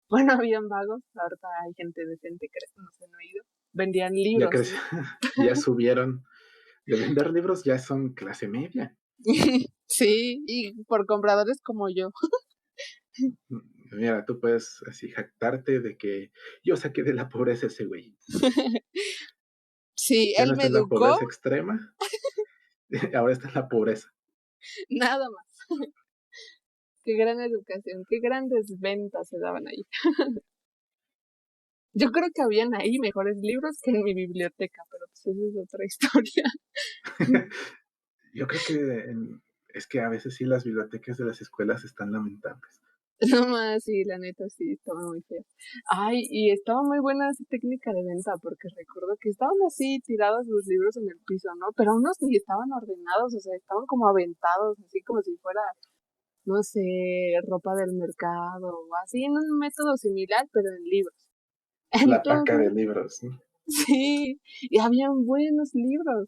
Bueno, habían vagos, ahorita hay gente decente, creo, no sé, no he ido. Vendían Ya libros. creció, ya subieron. De vender libros ya son clase media. Sí, y por compradores como yo. Mira, tú puedes así jactarte de que yo saqué de la pobreza ese güey. Sí, Ya él no me está en la educó, pobreza extrema, ahora está en la pobreza. nada más. Qué gran educación, qué grandes ventas se daban ahí. Yo creo que habían ahí mejores libros que en mi biblioteca, pero pues esa es otra historia. Yo creo que es que a veces sí las bibliotecas de las escuelas están lamentables. No más, sí, la neta sí, estaba muy fea. Ay, y estaba muy buena esa técnica de venta, porque recuerdo que estaban así tirados los libros en el piso, ¿no? Pero unos ni estaban ordenados, o sea, estaban como aventados, así como si fuera, no sé, ropa del mercado o así, en un método similar, pero en libros. La paca de Entonces, libros, ¿no? Sí, y habían buenos libros.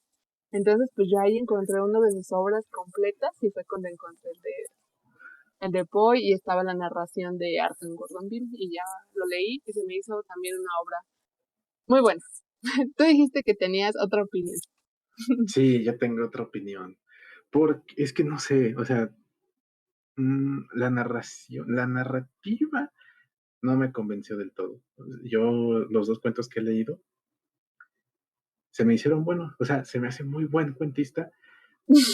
Entonces, pues yo ahí encontré uno de sus obras completas y fue cuando encontré el de Poe y estaba la narración de Arthur Gordon Pym y ya lo leí y se me hizo también una obra muy buena. Tú dijiste que tenías otra opinión. Sí, yo tengo otra opinión. Porque es que no sé, o sea, la narrativa no me convenció del todo. Yo, los dos cuentos que he leído, se me hicieron buenos, o sea, se me hace muy buen cuentista,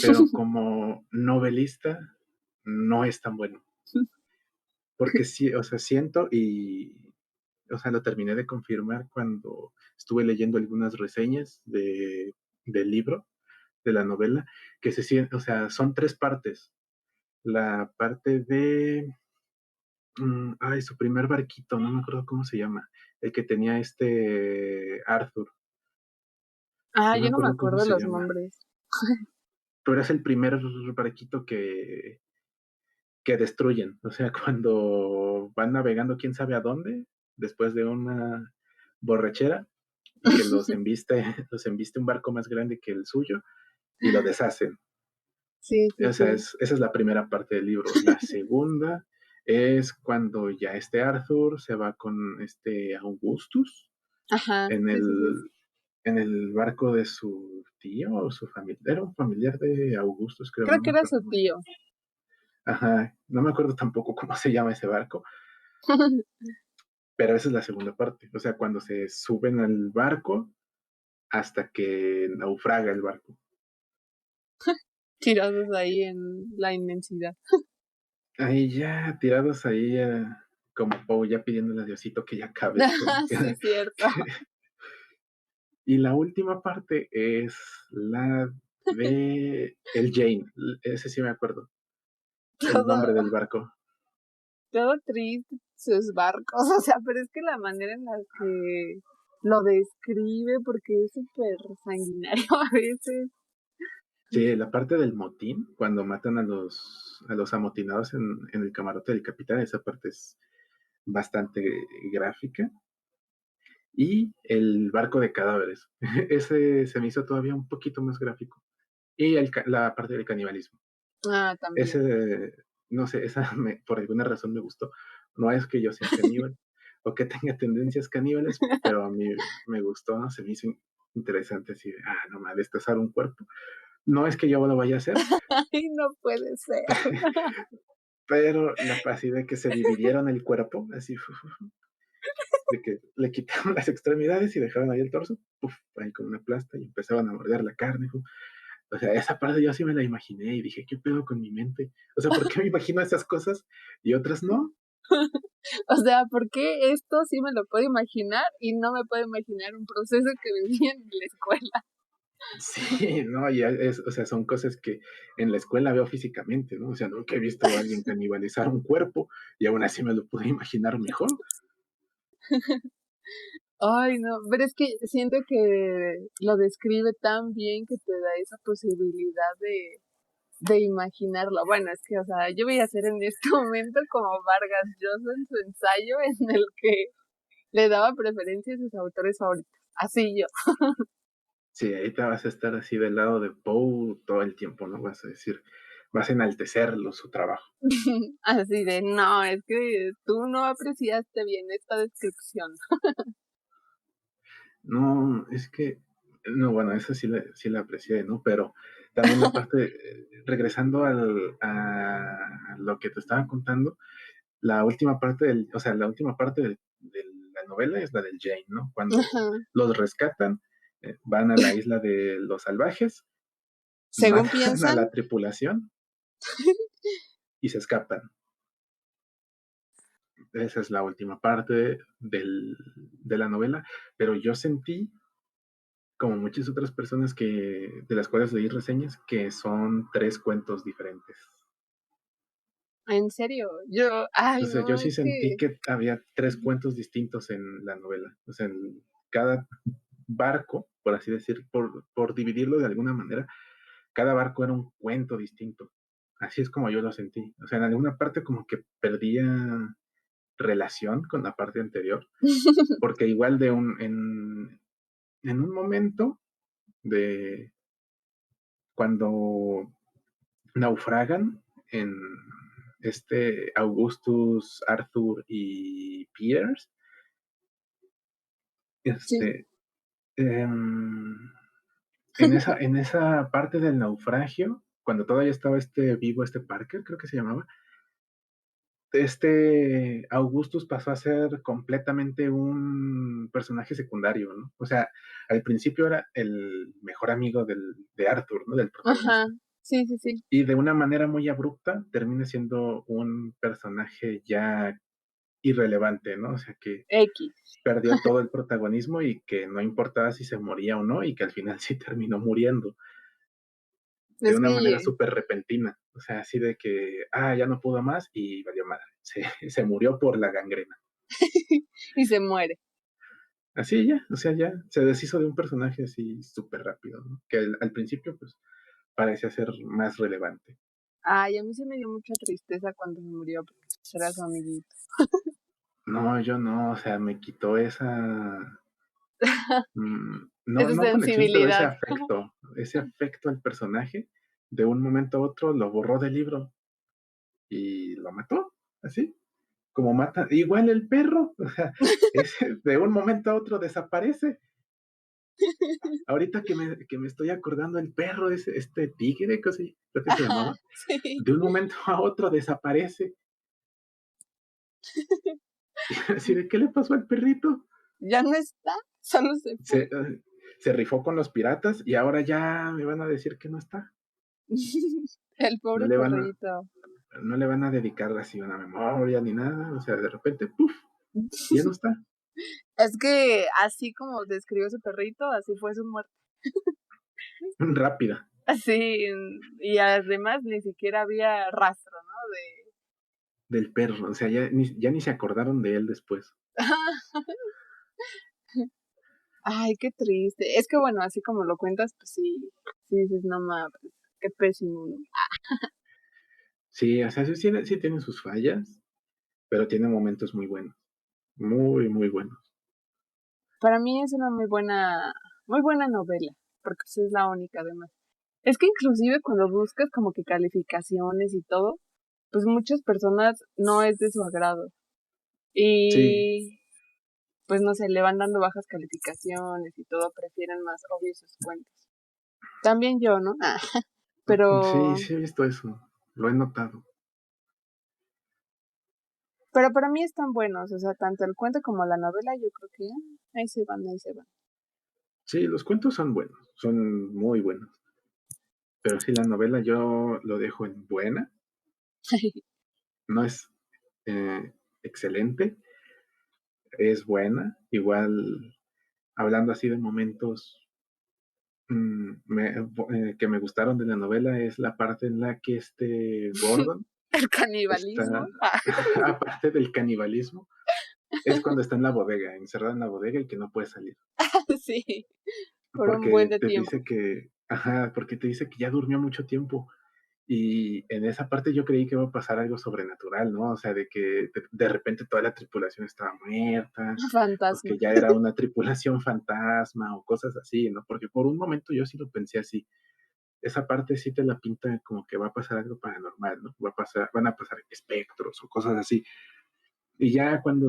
pero como novelista no es tan bueno. Porque sí, o sea, siento y, o sea, lo terminé de confirmar cuando estuve leyendo algunas reseñas del libro, de la novela, que se siente, o sea, son tres partes. La parte de, ay, su primer barquito, no me acuerdo cómo se llama, el que tenía Arthur, Ah, no me yo no me acuerdo cómo acuerdo se los llama, nombres. pero es el primer barquito que destruyen, o sea, cuando van navegando quién sabe a dónde, después de una borrachera, y que los embiste un barco más grande que el suyo, y lo deshacen. Sí, sí, sí. Esa es la primera parte del libro. La segunda es cuando ya Arthur se va con Augustus Ajá, en sí, sí, sí. en el barco de su tío o su familia. Era un familiar de Augustus, creo, Creo no que me era acuerdo su muy bien. tío. Ajá, no me acuerdo tampoco cómo se llama ese barco, pero esa es la segunda parte. O sea, cuando se suben al barco hasta que naufraga el barco. Tirados ahí en la inmensidad. Ahí ya tirados ahí, como Poe ya pidiéndole a Diosito que ya acabe esto. Sí, cierto. Y la última parte es la de el Jane. Ese sí me acuerdo. El Todo, nombre del barco. todo triste, sus barcos, o sea, pero es que la manera en la que lo describe, porque es súper sanguinario a veces. Sí, la parte del motín, cuando matan a los amotinados en el camarote del capitán, esa parte es bastante gráfica. Y el barco de cadáveres. Ese se me hizo todavía un poquito más gráfico. Y la parte del canibalismo. Ah, también. Ese, no sé, por alguna razón me gustó. No es que yo sea caníbal o que tenga tendencias caníbales, pero a mí me gustó, ¿no? Se me hizo interesante así, no mames, destazar un cuerpo. No es que yo lo vaya a hacer, Ay, no puede ser. pero así de que se dividieron el cuerpo, así, de que le quitaron las extremidades y dejaron ahí el torso, ahí con una plasta y empezaban a morder la carne. O sea, esa parte yo sí me la imaginé y dije, ¿qué pedo con mi mente? O sea, ¿por qué me imagino esas cosas y otras no? O sea, ¿por qué esto sí me lo puedo imaginar y no me puedo imaginar un proceso que viví en la escuela? Sí, no, o sea, son cosas que en la escuela veo físicamente, ¿no? O sea, nunca he visto a alguien canibalizar un cuerpo y aún así me lo pude imaginar mejor. Ay, no, pero es que siento que lo describe tan bien que te da esa posibilidad de imaginarlo. Bueno, es que, o sea, yo voy a hacer en este momento como Vargas Llosa en su ensayo en el que le daba preferencia a sus autores favoritos. Así yo. Sí, ahí te vas a estar así del lado de Poe todo el tiempo, ¿no? Vas a decir, vas a enaltecerlo, su trabajo. Así de, no, es que tú no apreciaste bien esta descripción. No, es que, no, bueno, esa sí la aprecié, ¿no? Pero también la parte, regresando a lo que te estaba contando, la última parte o sea, la última parte de la novela es la del Jane, ¿no? Cuando Ajá. los rescatan, van a la isla de los salvajes, Según matan a piensan, la tripulación y se escapan. Esa es la última parte de la novela, pero yo sentí, como muchas otras personas de las cuales leí reseñas, que son tres cuentos diferentes. en serio, yo, ay, O sea, no, yo sí es sentí que que había tres cuentos distintos en la novela. O sea, en cada barco, por así decir, por dividirlo de alguna manera, cada barco era un cuento distinto. Así es como yo lo sentí. O sea, en alguna parte como que perdía relación con la parte anterior, porque igual en un momento de cuando naufragan en Augustus, Arthur y Peters, Sí. este, em, en esa parte del naufragio, cuando todavía estaba vivo, Parker, creo que se llamaba, Augustus pasó a ser completamente un personaje secundario, ¿no? O sea, al principio era el mejor amigo de Arthur, ¿no? Del Ajá. protagonista. Sí, sí, sí. Y de una manera muy abrupta termina siendo un personaje ya irrelevante, ¿no? O sea, que X. perdió todo el protagonismo y que no importaba si se moría o no y que al final sí terminó muriendo de Es una manera que súper repentina. O sea, así de que, ya no pudo más y valió madre. Se murió por la gangrena. y se muere. Así ya, o sea, ya se deshizo de un personaje así súper rápido, ¿no? Que al principio, pues, parecía ser más relevante. Ay, a mí se me dio mucha tristeza cuando se murió porque era su amiguito. No, yo no, o sea, me quitó esa, no, Esa no conexión, pero sensibilidad. ese afecto al personaje, de un momento a otro lo borró del libro y lo mató, así, como mata, igual el perro, o sea, de un momento a otro desaparece. Ahorita que me estoy acordando, el perro, tigre, creo que se Ajá, llamaba, sí. de un momento a otro desaparece. Así de, ¿qué le pasó al perrito? Ya no está, solo se Se, fue. eh, se rifó con los piratas y ahora ya me van a decir que no está. El No pobre le van a, perrito. no le van a dedicar así una memoria ni nada. O sea, de repente, ¡puf! Ya no está. Es que así como describió su perrito, así fue su muerte. Rápida. Así, y además ni siquiera había rastro, ¿no? Del perro. O sea, ya ni se acordaron de él después. Ay, qué triste. Es que bueno, así como lo cuentas, pues sí, sí dices, no mames, qué pésimo, ¿no? Sí, o sea, sí tiene sus fallas, pero tiene momentos muy buenos. Muy, muy buenos. Para mí es una muy buena novela, porque pues, es la única además. Es que inclusive cuando buscas como que calificaciones y todo, pues muchas personas no es de su agrado. Sí, Y pues no sé, le van dando bajas calificaciones y todo, prefieren más obvios sus cuentos. También yo, ¿no? sí, pero, sí he visto eso. Lo he notado. pero para mí están buenos, o sea, tanto el cuento como la novela, yo creo que ahí se van, ahí se van. Sí, los cuentos son buenos. Son muy buenos. Pero sí, la novela yo lo dejo en buena. No es excelente, es buena. Igual, hablando así de momentos que me gustaron de la novela, es la parte en la que Gordon El está, canibalismo. aparte del canibalismo, es cuando está en la bodega, encerrado en la bodega y que no puede salir. Sí, por un buen Porque de te tiempo. dice porque te dice que ya durmió mucho tiempo. Y en esa parte yo creí que iba a pasar algo sobrenatural, ¿no? O sea, de que de repente toda la tripulación estaba muerta, o Fantasma. que ya era una tripulación fantasma, o cosas así, ¿no? Porque por un momento yo sí lo pensé así. Esa parte sí te la pinta como que va a pasar algo paranormal, ¿no? Van a pasar espectros o cosas así. Y ya cuando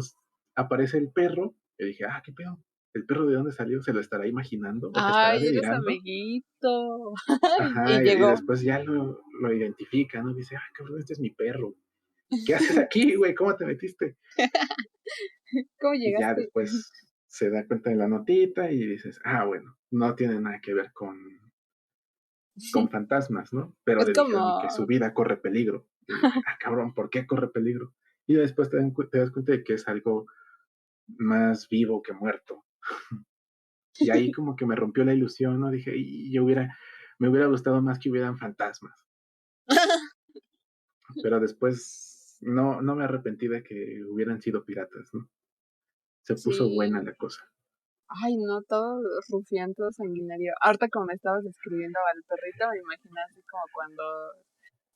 aparece el perro, yo dije, ¿qué pedo? ¿El perro de dónde salió? ¿Se lo estará imaginando o se estará Ay, eres delirando? amiguito. Y Ajá, y llegó. después ya lo identifica, ¿no? Dice, cabrón, este es mi perro. ¿Qué haces aquí, güey? ¿Cómo te metiste? ¿Cómo Y ya llegaste? después se da cuenta de la notita y dices, bueno, no tiene nada que ver con fantasmas, ¿no? Pero Es le dijeron que su como, vida corre peligro. Y dije, cabrón, ¿por qué corre peligro? Y después te das cuenta de que es algo más vivo que muerto. Y ahí como que me rompió la ilusión, ¿no? Dije, me hubiera gustado más que hubieran fantasmas. Pero después no me arrepentí de que hubieran sido piratas, ¿no? Se puso buena sí. la cosa. Ay, no, todo rufián, todo sanguinario. Ahorita como me estabas escribiendo al perrito, me imaginé así como cuando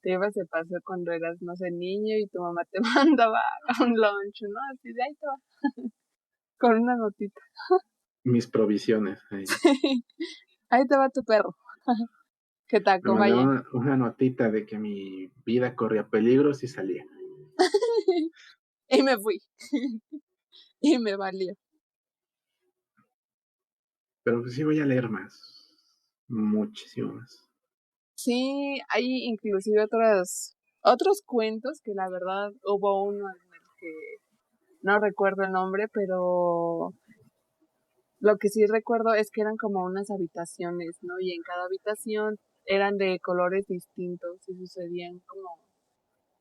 te ibas de paseo cuando eras, no sé, niño y tu mamá te mandaba un lunch, ¿no? Así de ahí te va, con una notita. mis provisiones. Ahí te va tu perro, que te Me acompañe. mandaron una notita de que mi vida corría peligros y salía. Y me fui, y me valió. Pero pues sí voy a leer más, muchísimo más. Sí, hay inclusive otros cuentos que la verdad hubo uno en el que no recuerdo el nombre, pero lo que sí recuerdo es que eran como unas habitaciones, ¿no? Y en cada habitación eran de colores distintos y sucedían como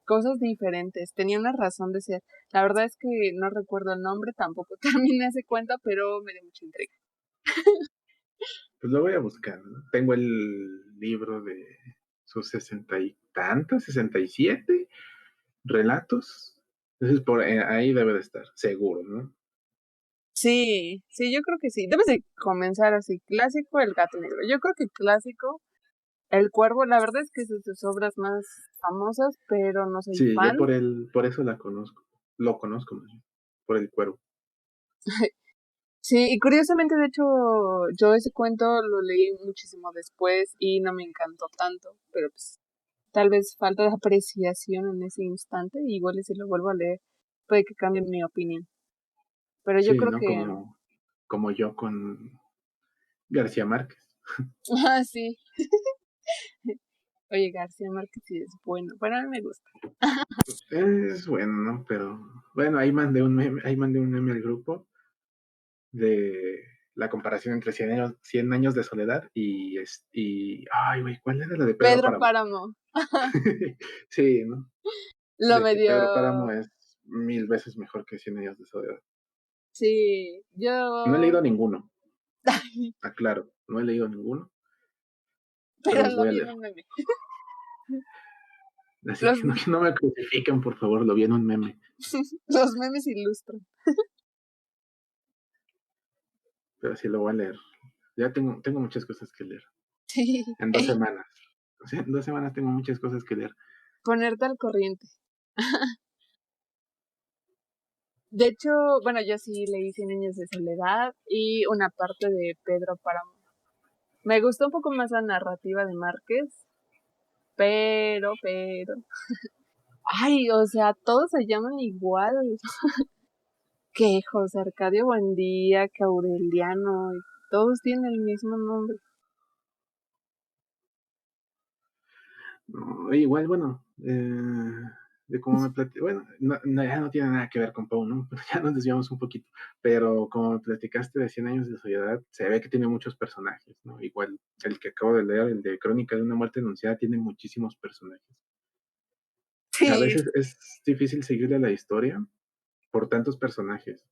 cosas diferentes. Tenía una razón de ser. La verdad es que no recuerdo el nombre, tampoco terminé ese cuento, pero me dio mucha intriga. Pues lo voy a buscar, ¿no? Tengo el libro de sus 60 y tantos, 67 relatos. Entonces por ahí debe de estar, seguro, ¿no? Sí, sí, yo creo que sí. Debes de comenzar así. Clásico, El gato negro. Yo creo que clásico, El cuervo. La verdad es que es de sus obras más famosas, pero no soy Sí, yo fan. por eso la conozco. Lo conozco más bien, por el cuervo. Sí, y curiosamente, de hecho, yo ese cuento lo leí muchísimo después y no me encantó tanto, pero pues tal vez falta de apreciación en ese instante, igual y si lo vuelvo a leer, puede que cambie mi opinión. Pero yo Sí, creo ¿no? que, Como yo con García Márquez. ah, sí, oye, García Márquez sí es bueno, bueno, a mí me gusta. Es bueno, ¿no? Pero bueno, ahí mandé un meme al grupo de la comparación entre 100 años de soledad ay, güey, ¿cuál era la de Pedro Pedro Páramo? Páramo, Sí, ¿no? lo De que medio, Pedro Páramo es 1000 veces mejor que 100 años de soledad. sí, No he yo, leído ninguno, aclaro, no he leído ninguno, pero pero los lo voy a vi en leer. un meme. Así Los, que no me crucifiquen, por favor, lo vi en un meme. los memes ilustran. Pero sí lo voy a leer. Ya tengo muchas cosas que leer. Sí, En 2 semanas. O sea, en 2 semanas tengo muchas cosas que leer. ponerte al corriente. De hecho, bueno, yo sí leí Cien años de soledad y una parte de Pedro Páramo. Me gustó un poco más la narrativa de Márquez, pero, ay, o sea, todos se llaman igual, que José Arcadio Buendía, que Aureliano, y todos tienen el mismo nombre. No, igual, bueno, de cómo bueno, ya no tiene nada que ver con Poe, ¿no? Ya nos desviamos un poquito, pero como me platicaste de 100 años de soledad, se ve que tiene muchos personajes, ¿no? Igual el que acabo de leer, el de Crónica de una muerte anunciada, tiene muchísimos personajes. A Sí, veces es difícil seguirle la historia por tantos personajes.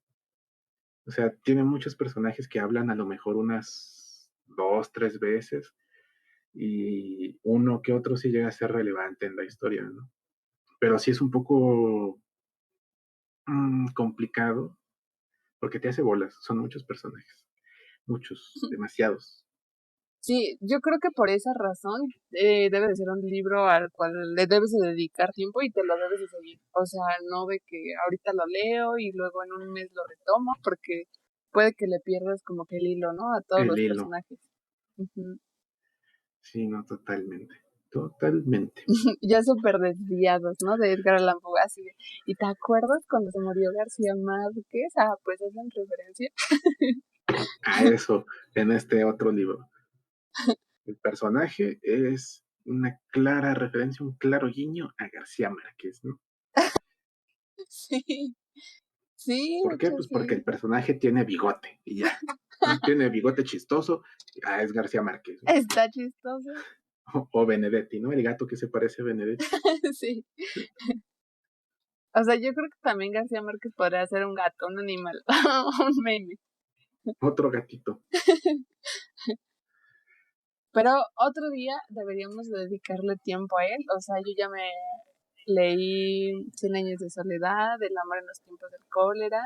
O sea, tiene muchos personajes que hablan a lo mejor unas 2, 3 veces y uno que otro sí llega a ser relevante en la historia, ¿no? Pero sí es un poco complicado porque te hace bolas, son muchos personajes, muchos, demasiados. sí, yo creo que por esa razón debe de ser un libro al cual le debes de dedicar tiempo y te lo debes de seguir. O sea, no de que ahorita lo leo y luego en un mes lo retomo, porque puede que le pierdas como que el hilo, ¿no? A todos El los hilo, personajes. Ujú. sí, no, totalmente, totalmente. Ya súper desviados, ¿no? De Edgar Allan Poe, así de, ¿y te acuerdas cuando se murió García Márquez? Ah, pues es en referencia. A eso, en este otro libro. El personaje es una clara referencia, un claro guiño a García Márquez, ¿no? Sí, sí, de ¿Por qué? hecho Pues porque sí. el personaje tiene bigote y ya, ¿no? Tiene bigote chistoso, es García Márquez, ¿no? Está chistoso. O Benedetti, ¿no? El gato que se parece a Benedetti. Sí. O sea, yo creo que también García Márquez podría ser un gato, un animal, un meme. Otro gatito. Pero otro día deberíamos dedicarle tiempo a él. O sea, yo ya me leí Cien años de soledad, El amor en los tiempos del cólera.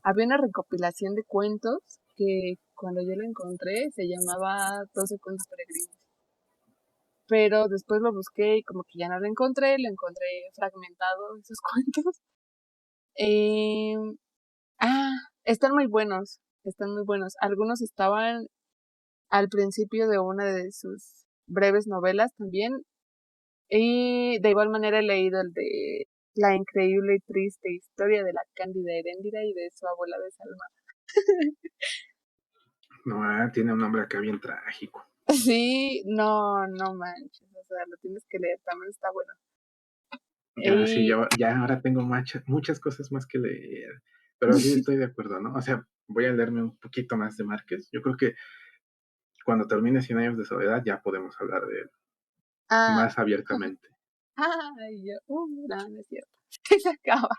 Había una recopilación de cuentos que cuando yo lo encontré se llamaba 12 cuentos peregrinos. Pero después lo busqué y como que ya no lo encontré fragmentado esos cuentos. Eh, están muy buenos. están muy buenos. Algunos estaban al principio de una de sus breves novelas también. Y de igual manera he leído el de La increíble y triste historia de la Cándida Heréndira y de su abuela desalmada. No, tiene un nombre acá bien trágico. Sí, no manches, o sea, lo tienes que leer, también está bueno. Ya, sí, Y, ya ahora tengo muchas cosas más que leer, pero sí estoy de acuerdo, ¿no? O sea, voy a leerme un poquito más de Márquez. Yo creo que cuando termine 100 años de soledad ya podemos hablar de él ah, más abiertamente. ay, yo, no es cierto, sí se acaba.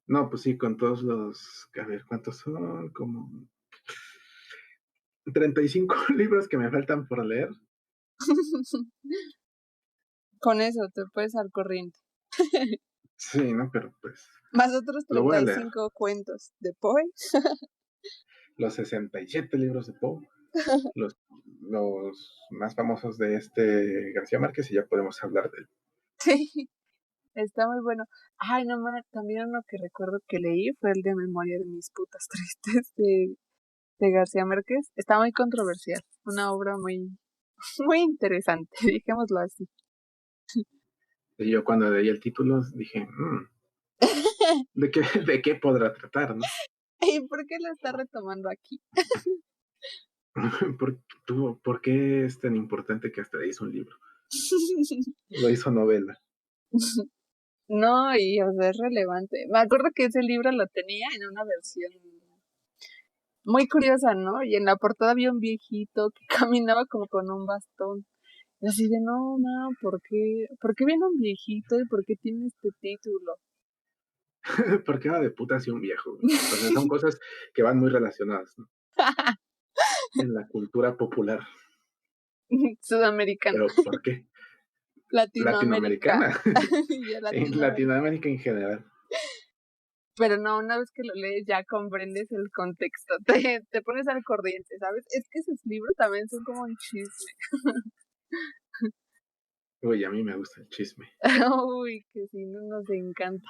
No, pues sí, con todos los, a ver, ¿cuántos son? Como 35 libros que me faltan por leer. Con eso te puedes al corriente. Sí, ¿no? Pero pues Más otros lo voy a leer. 35 cuentos de Poe. Los 67 libros de Poe, los, los más famosos de este García Márquez y ya podemos hablar de él. Sí, está muy bueno. Ay, no más, también uno que recuerdo que leí fue el de Memoria de mis putas tristes de García Márquez. Está muy controversial, una obra muy, muy interesante, dejémoslo así. Y yo cuando leí el título dije, ¿de qué podrá tratar, no? ¿Y por qué lo está retomando aquí? ¿Por qué es tan importante que hasta hizo un libro? Lo hizo novela. No, y o sea, es relevante. Me acuerdo que ese libro lo tenía en una versión muy curiosa, ¿no? Y en la portada había un viejito que caminaba como con un bastón. Y así de, no, ¿por qué viene un viejito y por qué tiene este título? ¿Por qué va de puta hacia un viejo? O sea, son cosas que van muy relacionadas, ¿no? En la cultura popular. Sudamericana, Pero ¿por qué? Latinoamérica, Latinoamericana. ya En Latinoamérica. Latinoamérica en general. Pero no, una vez que lo lees ya comprendes el contexto, te pones al corriente, ¿sabes? Es que esos libros también son como un chisme. Uy, a mí me gusta el chisme. Uy, que si no nos encanta.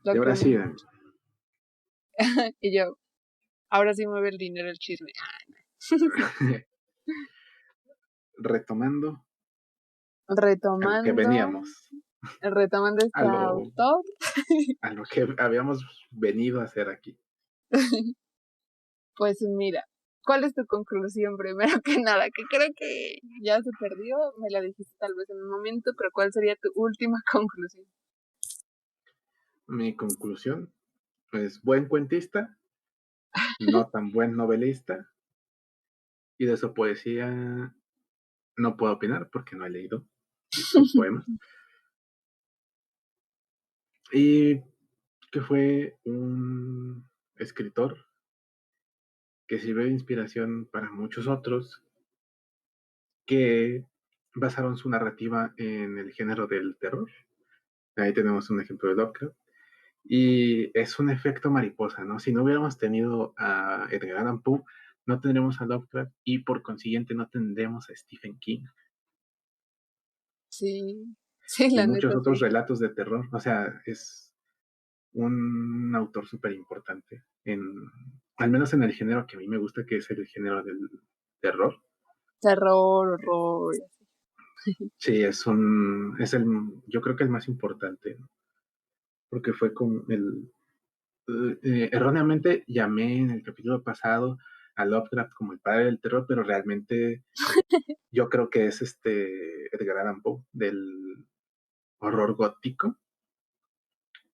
Lo Y ahora sí, común. Y yo, ahora sí mueve el dinero el chisme. retomando a lo que Retomando, veníamos, retomando a este lo, autor. a lo que habíamos venido a hacer aquí. Pues mira, ¿cuál es tu conclusión primero que nada? Que creo que ya se perdió, me la dijiste tal vez en un momento, pero ¿cuál sería tu última conclusión? Mi conclusión, pues buen cuentista, no tan buen novelista, y de su poesía no puedo opinar porque no he leído sus poemas. Y que fue un escritor que sirvió de inspiración para muchos otros que basaron su narrativa en el género del terror. Ahí tenemos un ejemplo de Lovecraft. Y es un efecto mariposa, ¿no? Si no hubiéramos tenido a Edgar Allan Poe, no tendremos a Lovecraft y por consiguiente no tendremos a Stephen King Sí, sí, y la muchos neta otros sí. relatos de terror. O sea, es un autor súper importante, al menos en el género que a mí me gusta, que es el género del terror. Terror, horror. Sí, yo creo que el más importante, ¿no? Porque fue con erróneamente llamé en el capítulo pasado a Lovecraft como el padre del terror, pero realmente yo creo que es Edgar Allan Poe del horror gótico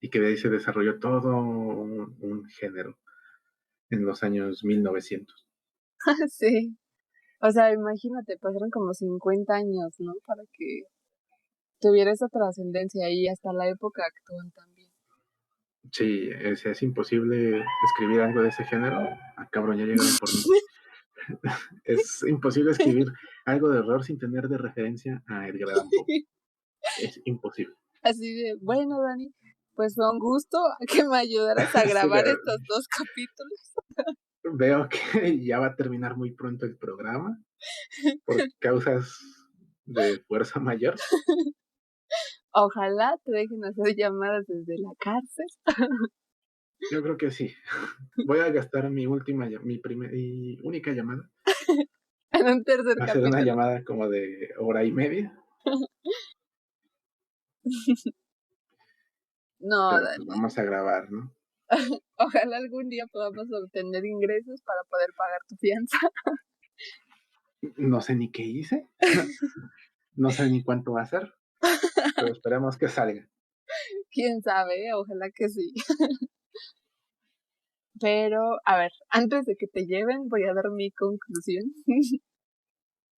y que de ahí se desarrolló todo un género en los años 1900. Sí. O sea, imagínate, pasaron como 50 años, ¿no? Para que tuviera esa trascendencia y hasta la época actúan también. Sí, es imposible escribir algo de ese género. Ah, cabrón, ya llegaron por mí. Es imposible escribir algo de horror sin tener de referencia a Edgar Allan Poe. Es imposible. Así de, bueno, Dani, pues fue un gusto que me ayudaras a Sí, grabar estos 2 capítulos. veo que ya va a terminar muy pronto el programa por causas de fuerza mayor. Ojalá te dejen hacer llamadas desde la cárcel. Yo creo que sí. Voy a gastar mi primera y única llamada. En un tercer Va a ser una capítulo. llamada como de hora y media, No, pero pues Dani. vamos a grabar, ¿no? Ojalá algún día podamos obtener ingresos para poder pagar tu fianza. No sé ni qué hice, no sé ni cuánto va a ser, pero esperemos que salga. Quién sabe, ojalá que sí. Pero, a ver, antes de que te lleven, voy a dar mi conclusión.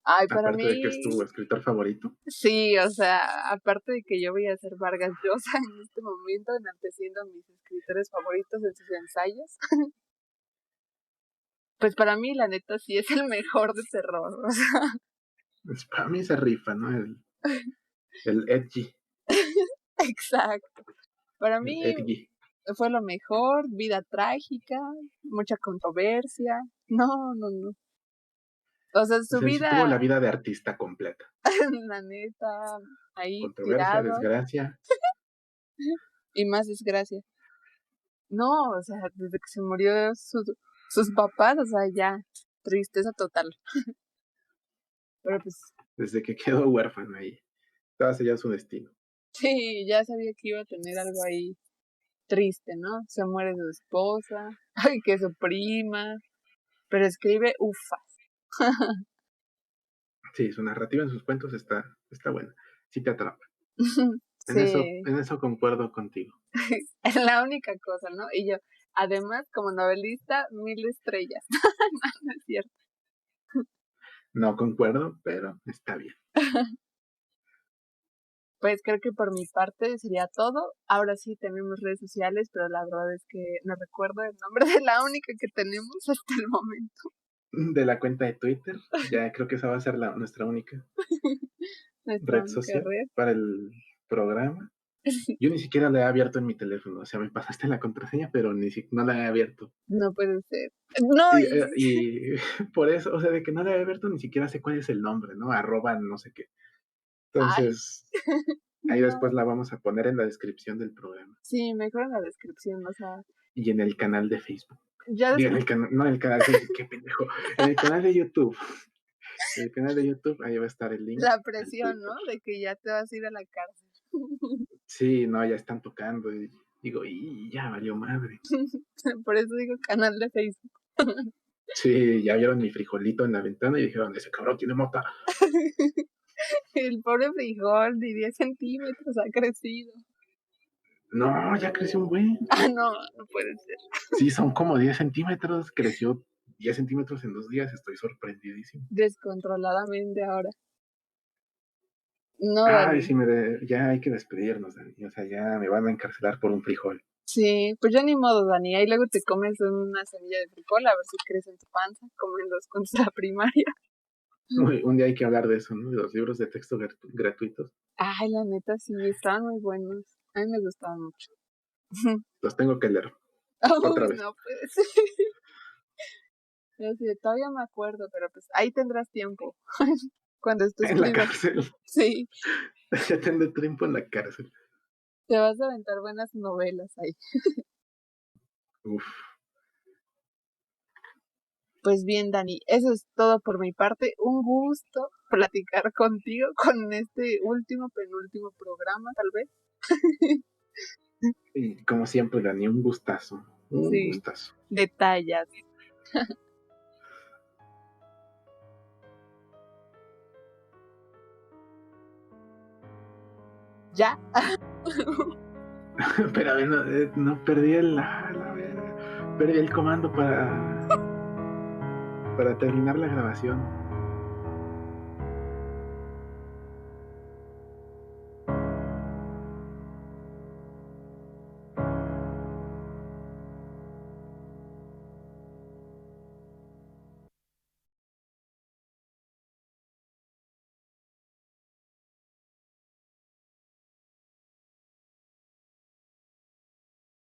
Ay, para Aparte de que es mí, tu escritor favorito. sí, o sea, aparte de que yo voy a ser Vargas Llosa en este momento, enalteciendo a mis escritores favoritos en sus ensayos, pues para mí, la neta, sí es el mejor de terror. O sea, Pues para mí se rifa, ¿no? El edgy, exacto. Para el mí edgy. fue lo mejor, vida trágica, mucha controversia. No, no, no. O sea, O su sea, él sí tuvo vida, la vida de artista completa. la neta, ahí Controversia, tirado desgracia. y más desgracia. No, o sea, desde que se murió sus papás, o sea, ya, tristeza total. Pero pues, Desde que quedó huérfano ahí. Estaba sellado su destino. sí, ya sabía que iba a tener algo ahí triste, ¿no? Se muere su esposa, ay, que su prima, pero escribe ufas. Sí, su narrativa en sus cuentos está buena. Sí te atrapa. Sí, En eso concuerdo contigo. es la única cosa, ¿no? Y yo, además, como novelista, 1000 estrellas. No, no es cierto. No concuerdo, pero está bien. Pues creo que por mi parte sería todo. Ahora sí tenemos redes sociales, pero la verdad es que no recuerdo el nombre de la única que tenemos hasta el momento. De la cuenta de Twitter, ya creo que esa va a ser nuestra única Nuestra red única social red. para el programa. Yo ni siquiera la he abierto en mi teléfono. O sea, me pasaste la contraseña, pero no la he abierto. No puede ser. No, Y por eso, o sea, de que no la he abierto, ni siquiera sé cuál es el nombre, ¿no? Arroba no sé qué. ay, Entonces, ahí después no. la vamos a poner en la descripción del programa. Sí, mejor en la descripción, o sea, Y en el canal de Facebook. ya Digo, después no en el canal de Facebook, qué pendejo. En el canal de YouTube. En el canal de YouTube, ahí va a estar el link la al presión, Twitter. ¿no? De que ya te vas a ir a la cárcel. Sí, no, ya están tocando. Y digo, y ya valió madre. Por eso digo canal de Facebook. Sí, ya vieron mi frijolito en la ventana y dijeron, ese cabrón tiene mota. El pobre frijol de 10 centímetros ha crecido. No, ya creció un buen. Ah, no, no puede ser. Sí, son como 10 centímetros. Creció 10 centímetros en 2 días. Estoy sorprendidísimo. Descontroladamente ahora. No, Ay, Dani. sí, ya hay que despedirnos, Dani. O sea, ya me van a encarcelar por un frijol. Sí, pues ya ni modo, Dani. Ahí luego te comes una semilla de frijol a ver si crece en tu panza, como en los cuentos de la primaria. Un día hay que hablar de eso, ¿no? De los libros de texto gratuitos. Ay, la neta, sí, estaban muy buenos. A mí me gustaban mucho. Los tengo que leer otra Uy, vez. no puede ser. Yo sí, todavía me acuerdo, pero pues ahí tendrás tiempo cuando estés En la privado. cárcel. Sí, Ya tendré tiempo en la cárcel. te vas a aventar buenas novelas ahí. Uf. Pues bien, Dani, eso es todo por mi parte. Un gusto platicar contigo con este último, penúltimo programa, tal vez. Y como siempre, Dani, un gustazo. Un Sí, gustazo. detalles. Ya. Pero a ver, no perdí perdí el comando para terminar la grabación.